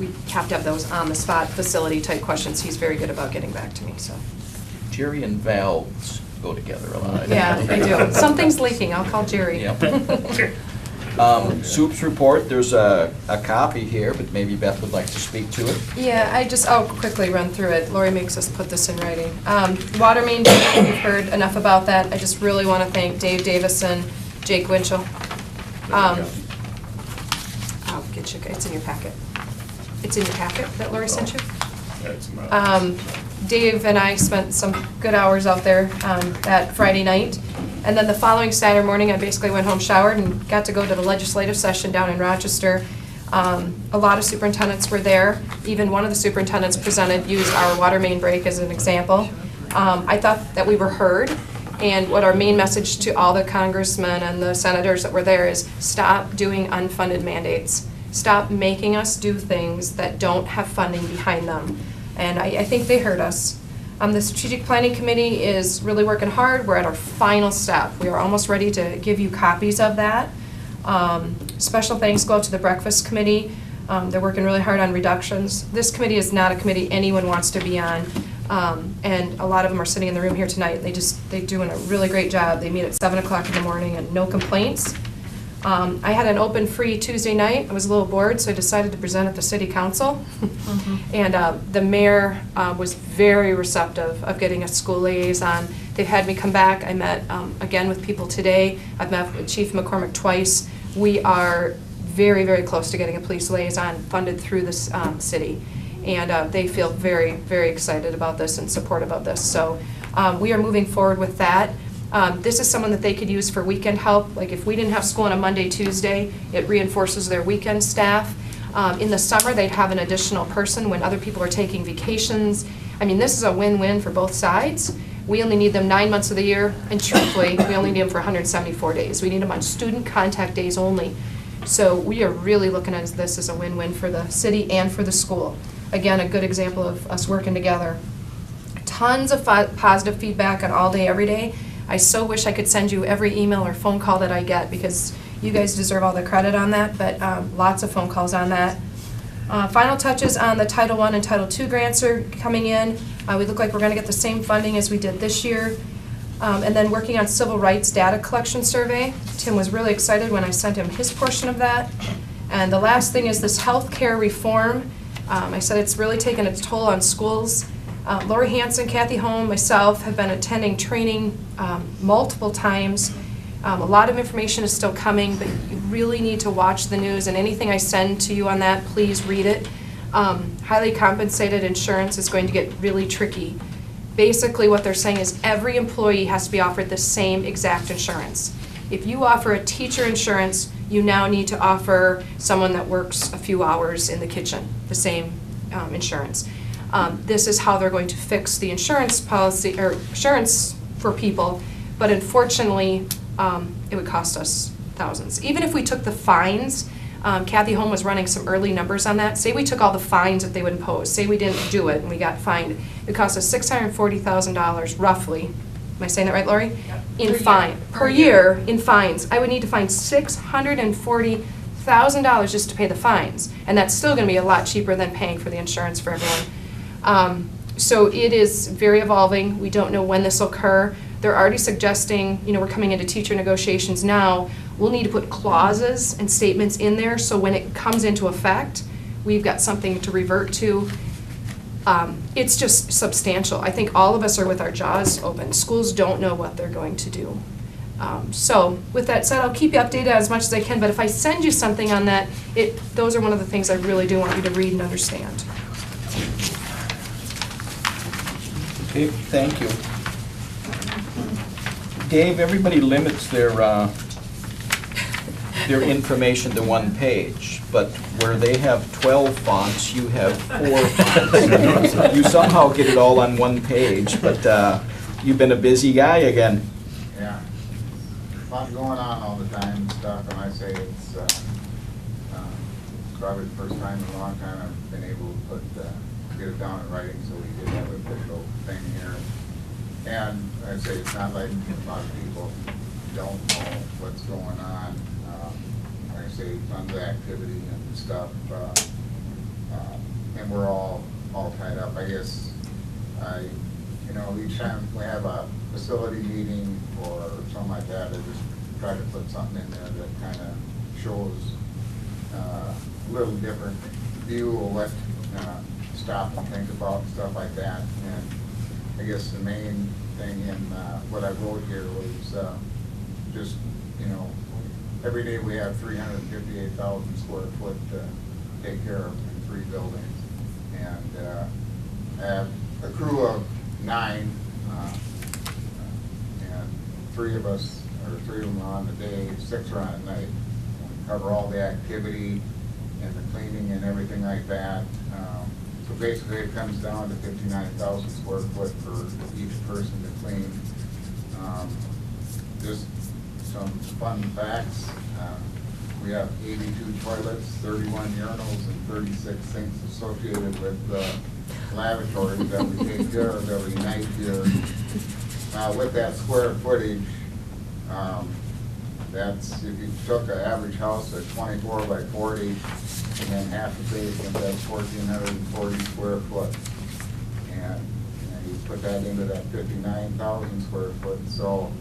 we have to have those on-the-spot facility-type questions. He's very good about getting back to me, so. Jerry and valves go together a lot. Yeah, they do. Something's leaking, I'll call Jerry. Yep. Soup's report, there's a copy here, but maybe Beth would like to speak to it. Yeah, I'll quickly run through it. Lori makes us put this in writing. Water main, we've heard enough about that. I just really want to thank Dave Davison, Jake Winchell. I'll get you, it's in your packet. It's in your packet that Lori sent you? Dave and I spent some good hours out there that Friday night. And then the following Saturday morning, I basically went home, showered, and got to go to the legislative session down in Rochester. A lot of superintendents were there. Even one of the superintendents used our water main break as an example. I thought that we were heard. And what our main message to all the congressmen and the senators that were there is stop doing unfunded mandates. Stop making us do things that don't have funding behind them. And I think they heard us. The Strategic Planning Committee is really working hard. We're at our final step. We are almost ready to give you copies of that. Special thanks go out to the Breakfast Committee. They're working really hard on reductions. This committee is not a committee anyone wants to be on. And a lot of them are sitting in the room here tonight. They're doing a really great job. They meet at 7 o'clock in the morning and no complaints. I had an open free Tuesday night. I was a little bored, so I decided to present at the city council. And the mayor was very receptive of getting a school liaison. They've had me come back. I met again with people today. I've met with Chief McCormick twice. We are very, very close to getting a police liaison funded through this city. And they feel very, very excited about this and supportive of this. So we are moving forward with that. This is someone that they could use for weekend help. Like if we didn't have school on a Monday, Tuesday, it reinforces their weekend staff. In the summer, they'd have an additional person when other people are taking vacations. I mean, this is a win-win for both sides. We only need them 9 months of the year, and truthfully, we only need them for 174 days. We need them on student contact days only. So we are really looking at this as a win-win for the city and for the school. Again, a good example of us working together. Tons of positive feedback on all day, every day. I so wish I could send you every email or phone call that I get because you guys deserve all the credit on that, but lots of phone calls on that. Final touches on the Title I and Title II grants are coming in. We look like we're going to get the same funding as we did this year. And then working on civil rights data collection survey. Tim was really excited when I sent him his portion of that. And the last thing is this healthcare reform. I said it's really taken its toll on schools. Lori Hansen, Kathy Holm, myself have been attending training multiple times. A lot of information is still coming, but you really need to watch the news, and anything I send to you on that, please read it. Highly compensated insurance is going to get really tricky. Basically what they're saying is every employee has to be offered the same exact insurance. If you offer a teacher insurance, you now need to offer someone that works a few hours in the kitchen the same insurance. This is how they're going to fix the insurance policy, or insurance for people, but unfortunately, it would cost us thousands. Even if we took the fines, Kathy Holm was running some early numbers on that. Say we took all the fines that they would impose. Say we didn't do it and we got fined. It would cost us $640,000 roughly. Am I saying that right, Lori? Yep. In fine. Per year in fines. I would need to find $640,000 just to pay the fines. And that's still going to be a lot cheaper than paying for the insurance for everyone. So it is very evolving. We don't know when this will occur. They're already suggesting, you know, we're coming into teacher negotiations now. We'll need to put clauses and statements in there so when it comes into effect, we've got something to revert to. It's just substantial. I think all of us are with our jaws open. Schools don't know what they're going to do. So with that said, I'll keep you updated as much as I can, but if I send you something on that, those are one of the things I really do want you to read and understand. Okay, thank you. Dave, everybody limits their information to one page, but where they have 12 fonts, you have 4 fonts. You somehow get it all on one page, but you've been a busy guy again. Yeah. A lot going on all the time and stuff, and I say it's probably the first time in a long time I've been able to get it down in writing, so we did have an official thing here. And I say it's not like a lot of people don't know what's going on. Like I say, tons of activity and stuff, and we're all tied up. I guess each time we have a facility meeting or something like that, I just try to put something in there that kind of shows a little different view of what stop and think about and stuff like that. And I guess the main thing in what I wrote here was just, every day we have 358,000 square foot to take care of in 3 buildings. And I have a crew of 9, and 3 of them are on the day, 6 are on at night. We cover all the activity and the cleaning and everything like that. So basically it comes down to 59,000 square foot for each person to clean. Just some fun facts. We have 82 toilets, 31 urinals, and 36 sinks associated with lavatories that we take care of every night here. With that square footage, that's, if you took an average house at 24 by 40, and then half the basement, that's 1,440 square foot. And you put that into that 59,000 square foot, so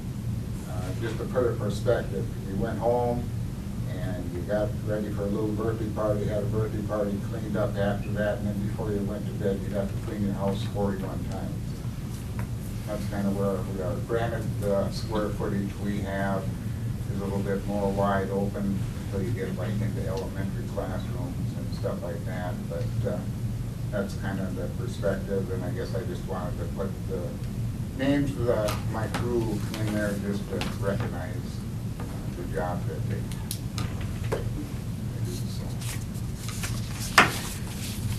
just to put it in perspective, you went home and you got ready for a little birthday party, had a birthday party, cleaned up after that, and then before you went to bed, you'd have to clean your house 41 times. That's kind of where we are. Granted, the square footage we have is a little bit more wide open until you get like into elementary classrooms and stuff like that, but that's kind of the perspective, and I guess I just wanted to put the names of my crew in there just to recognize the job that they do.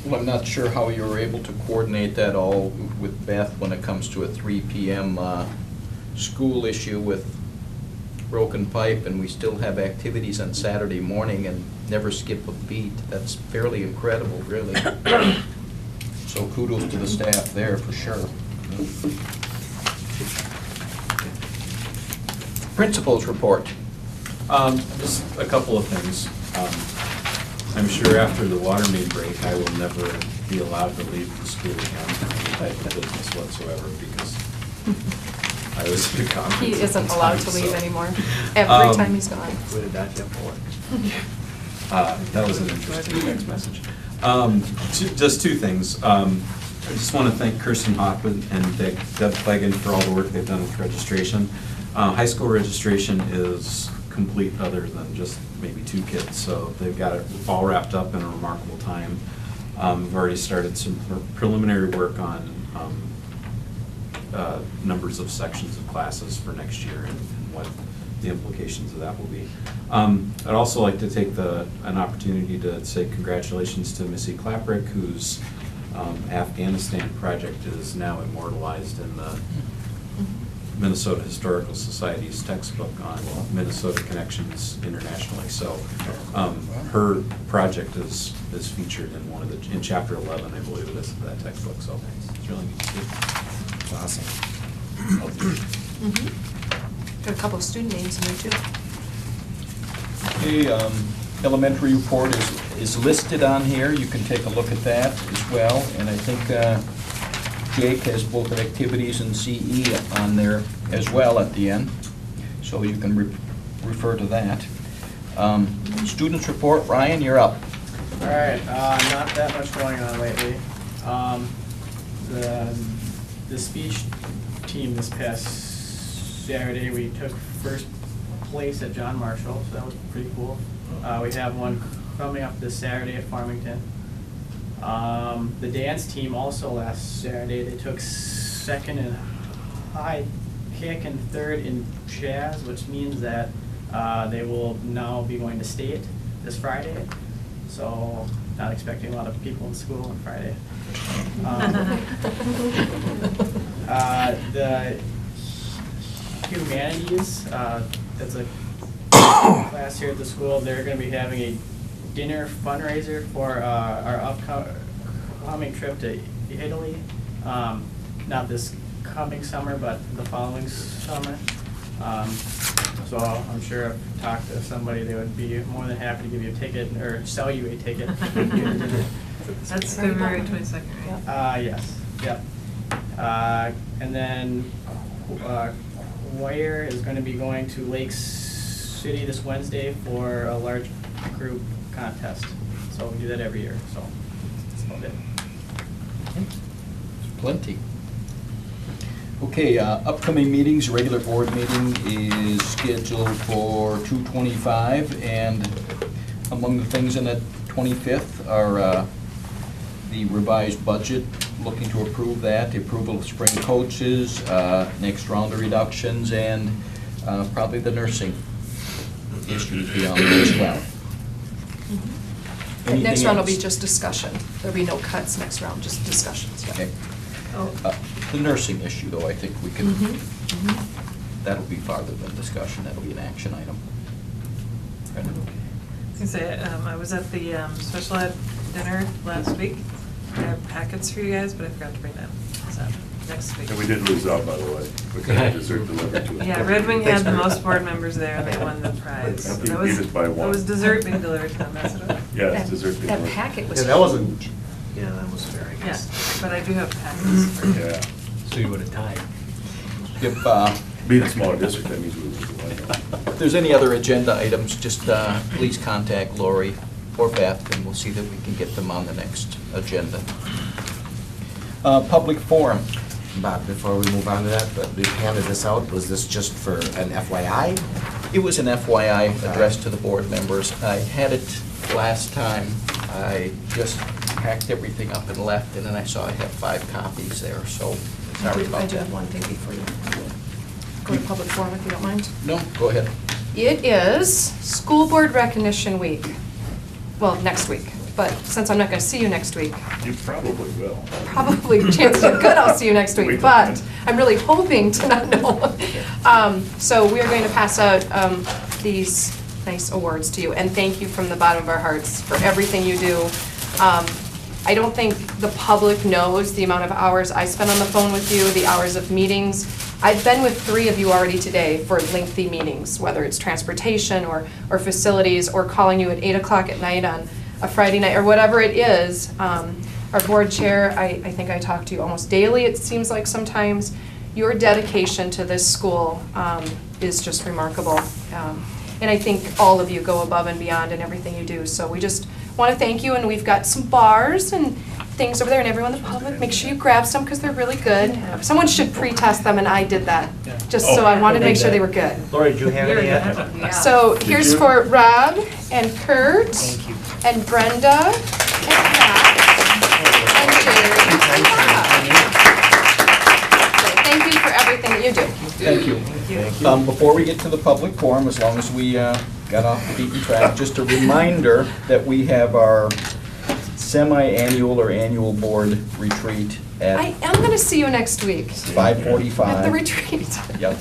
Well, I'm not sure how you were able to coordinate that all with Beth when it comes to a 3 p.m. School issue with broken pipe, and we still have activities on Saturday morning and never skip a beat. That's fairly incredible, really. So kudos to the staff there, for sure. Principals report. Just a couple of things. I'm sure after the water main break, I will never be allowed to leave the school again for any type of business whatsoever, because I was at a conference. He isn't at the allowed time, to leave so. anymore, every time he's gone. That was an interesting text message. Just two things. I just want to thank Kirsten Hoffman and Deb Plegan for all the work they've done with registration. High school registration is complete other than just maybe 2 kids, so they've got it all wrapped up in a remarkable time. We've already started some preliminary work on numbers of sections of classes for next year and what the implications of that will be. I'd also like to take an opportunity to say congratulations to Missy Klaprick, whose Afghanistan project is now immortalized in the Minnesota Historical Society's textbook on Minnesota connections internationally. So her project is featured in in chapter 11, I believe it is, of that textbook. So it's really neat to see. It's awesome. Got a couple of student names in there too. The elementary report is listed on here. You can take a look at that as well. And I think Jake has both activities and CE on there as well at the end. So you can refer to that. Students report, Ryan, you're up. All right, not that much going on lately. The speech team this past Saturday, we took first place at John Marshall, so that was pretty cool. We have one coming up this Saturday at Farmington. The dance team also last Saturday, they took second in high kick and third in jazz, which means that they will now be going to state this Friday. So not expecting a lot of people in school on Friday. The humanities, that's a class here at the school. They're going to be having a dinner fundraiser for our upcoming trip to Italy. Not this coming summer, but the following summer. So I'm sure if you talk to somebody, they would be more than happy to give you a ticket or sell you a ticket. That's February 22nd, right? Yes, yep. And then choir is going to be going to Lake City this Wednesday for a large group contest. So we do that every year, so that's about it. Plenty. Okay, upcoming meetings, regular board meeting is scheduled for 2/25, and among the things in the 25th are the revised budget, looking to approve that, the approval of spring coaches, next round of reductions, and probably the nursing issues beyond that as well. And next Anything round will be else? just discussion. There'll be no cuts next round, just discussions. Yeah. Okay. The nursing issue, though, I think we can, that'll be farther than discussion, that'll be an action item. I was gonna say, I was at the special ed dinner last week, I have packets for you guys, but I forgot to bring them, so, next week. And we did lose out, by the way. We got a dessert delivered to us. Yeah, Red Wing had the most board members there, and they won the prize. But That beat us by It one. was dessert being delivered to them, that's what it was. Yeah, it's dessert being That delivered. packet was. Yeah, that wasn't, yeah, that was very Yeah, nice. but I do have packets for you. Yeah. So you would have tied. If Being a smaller district, that means we lose the one. if there's any other agenda items, just please contact Lori or Beth, and we'll see that we can get them on the next agenda. Public forum. Bob, before we move on to that, but we handed this out, was this just for an FYI? It was an FYI addressed to the board members. I had it last time. I just packed everything up and left, and then I saw I had 5 copies there, so sorry I about do have that. one thing before you go to public forum, if you don't mind. No, go ahead. It is School Board Recognition Week. Well, next week, but since I'm not going to see you next week, You probably will. probably chances are good I'll see you next week, but I'm really hoping to not know. So we are going to pass out these nice awards to you, and thank you from the bottom of our hearts for everything you do. I don't think the public knows the amount of hours I spend on the phone with you, the hours of meetings. I've been with 3 of you already today for lengthy meetings, whether it's transportation or facilities, or calling you at 8 o'clock at night on a Friday night, or whatever it is. Our board chair, I think I talk to you almost daily, it seems like sometimes. Your dedication to this school is just remarkable. And I think all of you go above and beyond in everything you do. So we just want to thank you, and we've got some bars and things over there, and everyone in the public, make sure you grab some because they're really good. Someone should pre-test them, and I did that, just so I wanted to make sure they were good. Lori, do you have any yet? So here's for Rob and Kurt Thank you. and Brenda and Pat and Jerry and Bob. So thank you for everything that you do. Thank you. Before we get to the public forum, as long as we got off the beaten track, just a reminder that we have our semi-annual or annual board retreat I at am going to see you next week 5:45. at the retreat. Yep.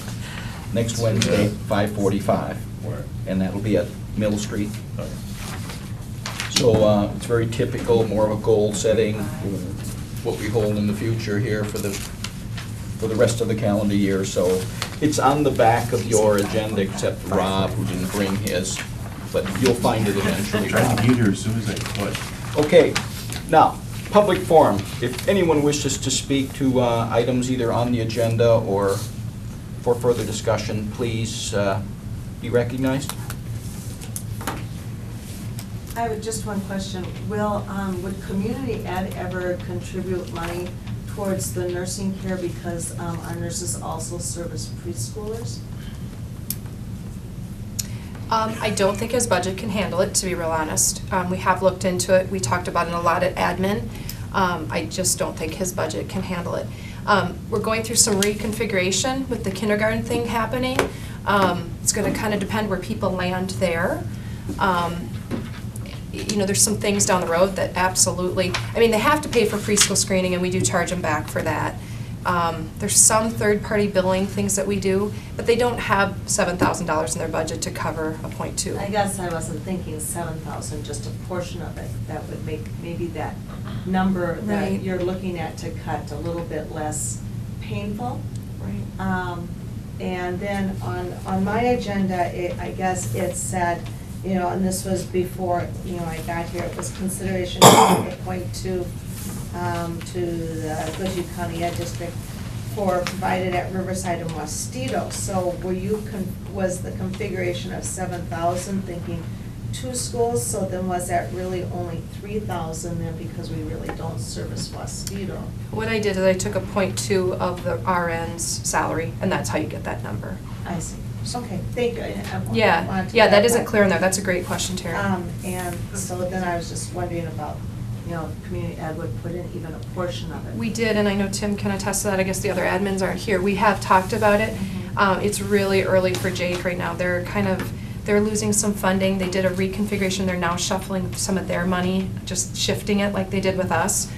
Next Wednesday, 5:45. Where? And that'll be at Middle Street. So it's very typical, more of a goal setting, what we hold in the future here for the rest of the calendar year. So it's on the back of your agenda, except Rob, who didn't bring his, but you'll find it eventually. Trying to get here as soon as I could. Okay, now, public forum. If anyone wishes to speak to items either on the agenda or for further discussion, please be recognized. I have just one question. Would community ed ever contribute money towards the nursing care because our nurses also service preschoolers? I don't think his budget can handle it, to be real honest. We have looked into it. We talked about it a lot at admin. I just don't think his budget can handle it. We're going through some reconfiguration with the kindergarten thing happening. It's going to kind of depend where people land there. You know, there's some things down the road that absolutely, I mean, they have to pay for preschool screening, and we do charge them back for that. There's some third-party billing things that we do, but they don't have $7,000 in their budget to cover a .2. I guess I wasn't thinking 7,000, just a portion of it. That would make maybe that number Right. that you're looking at to cut a little bit less painful. Right. And then on my agenda, I guess it said, you know, and this was before, you know, I got here, it was consideration of .2 to the Goodhue County Ed District for provided at Riverside and Mosquito. So was the configuration of 7,000 thinking 2 schools? So then was that really only 3,000 then because we really don't service Mosquito? What I did is I took a .2 of the RN's salary, and that's how you get that number. I see. Okay, thank you. Yeah, that isn't clear in there. That's a great question, Terry. And so then I was just wondering about, you know, community ed would put in even a portion of it. We did, and I know Tim can attest to that. I guess the other admins aren't here. We have talked about it. It's really early for Jake right now. They're losing some funding. They did a reconfiguration. They're now shuffling some of their money, just shifting it like they did with us.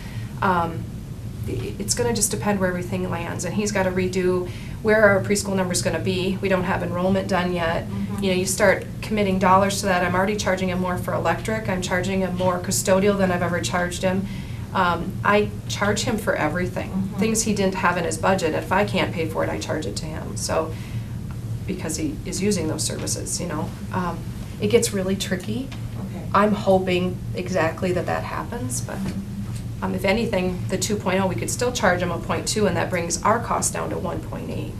It's going to just depend where everything lands, and he's got to redo where our preschool number's going to be. We don't have enrollment done yet. You know, you start committing dollars to that. I'm already charging him more for electric. I'm charging him more custodial than I've ever charged him. I charge him for everything. Things he didn't have in his budget, if I can't pay for it, I charge it to him. So, because he is using those services, you know. It gets really tricky. Okay. I'm hoping exactly that happens, but if anything, the 2.0, we could still charge him a 0.2, and that brings our cost down to 1.8.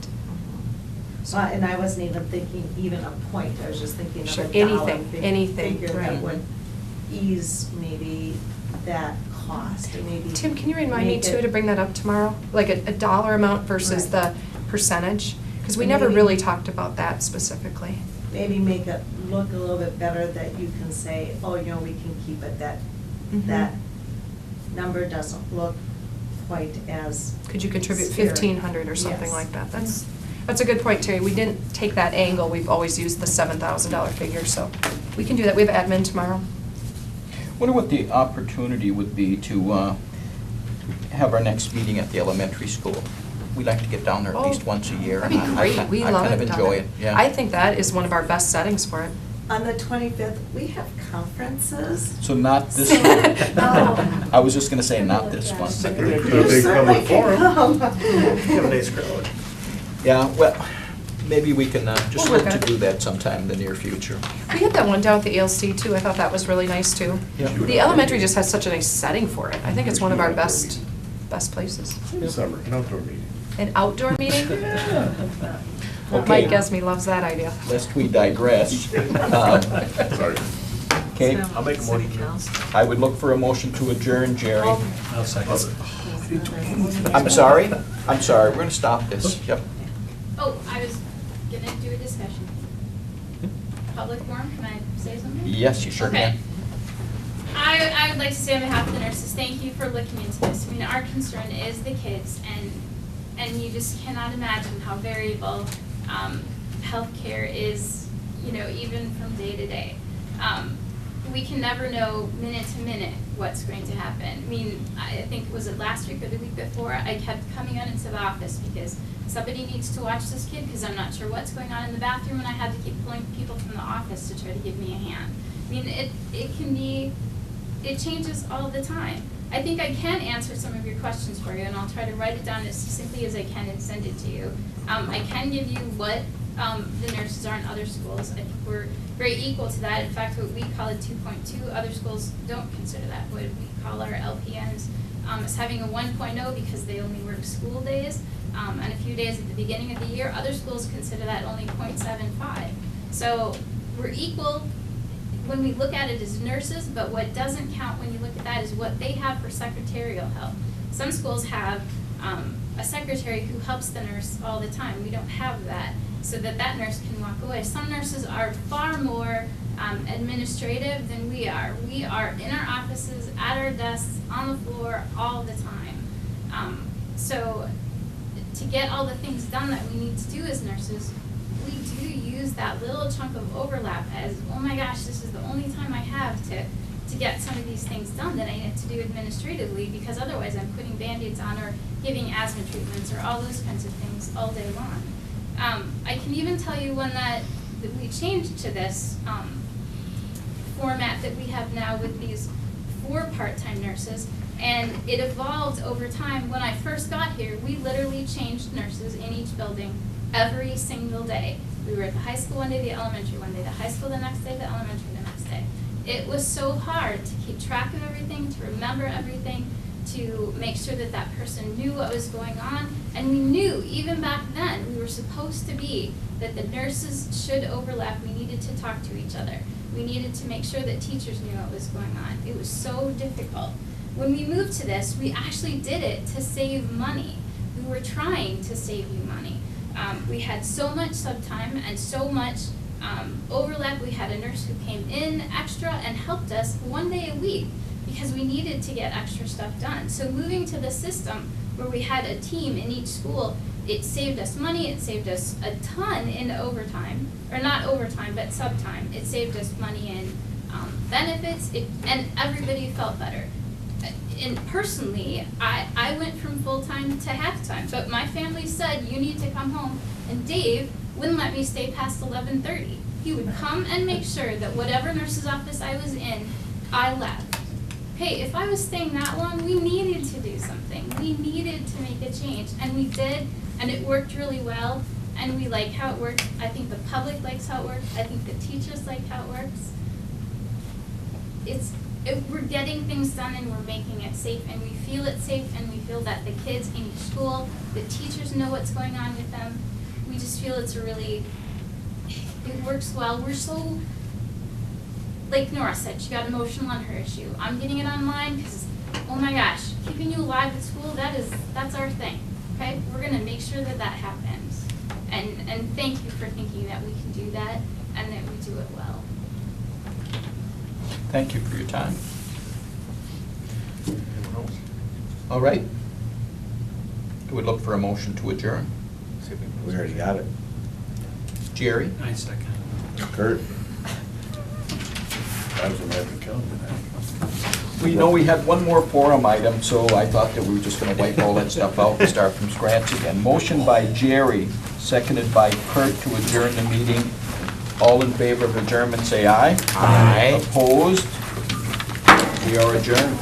And I wasn't even thinking even a point, I was just thinking of Sure, a dollar anything, figure right. that would ease maybe that cost, and maybe. Tim, can you remind me make too it- to bring that up tomorrow? Like a dollar amount versus Right. the percentage? Because we And never maybe- really talked about that specifically. Maybe make it look a little bit better that you can say, oh, you know, we can keep it, that number doesn't look quite as. Could you contribute scary. 1,500 or something Yes. like that? That's a good point, Terry. We didn't take that angle. We've always used the $7,000 figure, so we can do that. We have admin tomorrow. Wonder what the opportunity would be to have our next meeting at the elementary school. We like to get down there at least once a year. That'd be and great. We love it. I kind of down enjoy there. it, yeah. I think that is one of our best settings for it. On the 25th, we have conferences. So not this So- one. Oh. I was just gonna say not this one. You certainly can come. Have a nice crowd. Yeah, well, maybe we can just We'll look work to on it. do that sometime in the near future. We had that one down at the ALC too. I thought that was really nice too. Yeah. The elementary just has such a nice setting for it. I think it's one of our best places. In summer, an outdoor meeting. An outdoor meeting? Okay. Mike Gesme loves that idea. Lest we digress. Sorry. Okay, I'll make a motion. I would look for a motion to adjourn, Jerry. I'll second. I'm sorry, we're gonna stop this, yep. Oh, I was gonna do a discussion. Public forum, can I say something? Yes, you sure Okay. can. I would like to say on behalf of the nurses, thank you for looking into this. I mean, our concern is the kids, and you just cannot imagine how variable healthcare is, you know, even from day to day. We can never know minute to minute what's going to happen. I mean, I think, was it last week or the week before, I kept coming out into the office because somebody needs to watch this kid because I'm not sure what's going on in the bathroom, and I had to keep pulling people from the office to try to give me a hand. I mean, it can be, it changes all the time. I think I can answer some of your questions for you, and I'll try to write it down as succinctly as I can and send it to you. I can give you what the nurses are in other schools. I think we're very equal to that. In fact, what we call a 2.2, other schools don't consider that. What we call our LPNs as having a 1.0 because they only work school days and a few days at the beginning of the year. Other schools consider that only 0.75. So we're equal when we look at it as nurses, but what doesn't count when you look at that is what they have for secretarial help. Some schools have a secretary who helps the nurse all the time. We don't have that, so that nurse can walk away. Some nurses are far more administrative than we are. We are in our offices, at our desks, on the floor, all the time. So to get all the things done that we need to do as nurses, we do use that little chunk of overlap as, oh my gosh, this is the only time I have to get some of these things done that I need to do administratively, because otherwise I'm putting Band-Aids on or giving asthma treatments or all those kinds of things all day long. I can even tell you one that we changed to this format that we have now with these 4 part-time nurses, and it evolved over time. When I first got here, we literally changed nurses in each building every single day. We were at the high school one day, the elementary one day, the high school the next day, the elementary the next day. It was so hard to keep track of everything, to remember everything, to make sure that that person knew what was going on. And we knew, even back then, we were supposed to be, that the nurses should overlap. We needed to talk to each other. We needed to make sure that teachers knew what was going on. It was so difficult. When we moved to this, we actually did it to save money. We were trying to save you money. We had so much subtime and so much overlap. We had a nurse who came in extra and helped us one day a week because we needed to get extra stuff done. So moving to the system where we had a team in each school, it saved us money, it saved us a ton in overtime, or not overtime, but subtime. It saved us money in benefits, and everybody felt better. And personally, I went from full-time to half-time, but my family said, you need to come home, and Dave wouldn't let me stay past 11:30. He would come and make sure that whatever nurse's office I was in, I left. hey, if I was staying that long, we needed to do something. We needed to make a change, and we did, and it worked really well, and we like how it works. I think the public likes how it works. I think the teachers like how it works. We're getting things done and we're making it safe, and we feel it's safe, and we feel that the kids in each school, the teachers know what's going on with them. We just feel it works well. We're so, like Nora said, she got emotional on her issue. I'm getting it on mine because, oh my gosh, keeping you alive at school, that's our thing, okay? We're gonna make sure that happens. And thank you for thinking that we can do that and that we do it well. Thank you for your time. All right. I would look for a motion to adjourn. We already got it. Jerry? I second. Kurt? I was in American County tonight. We know we had one more forum item, so I thought that we were just gonna wipe all that stuff out and start from scratch again. Motion by Jerry, seconded by Kurt to adjourn the meeting. All in favor of adjournment, say aye. Aye. Opposed? We are adjourned.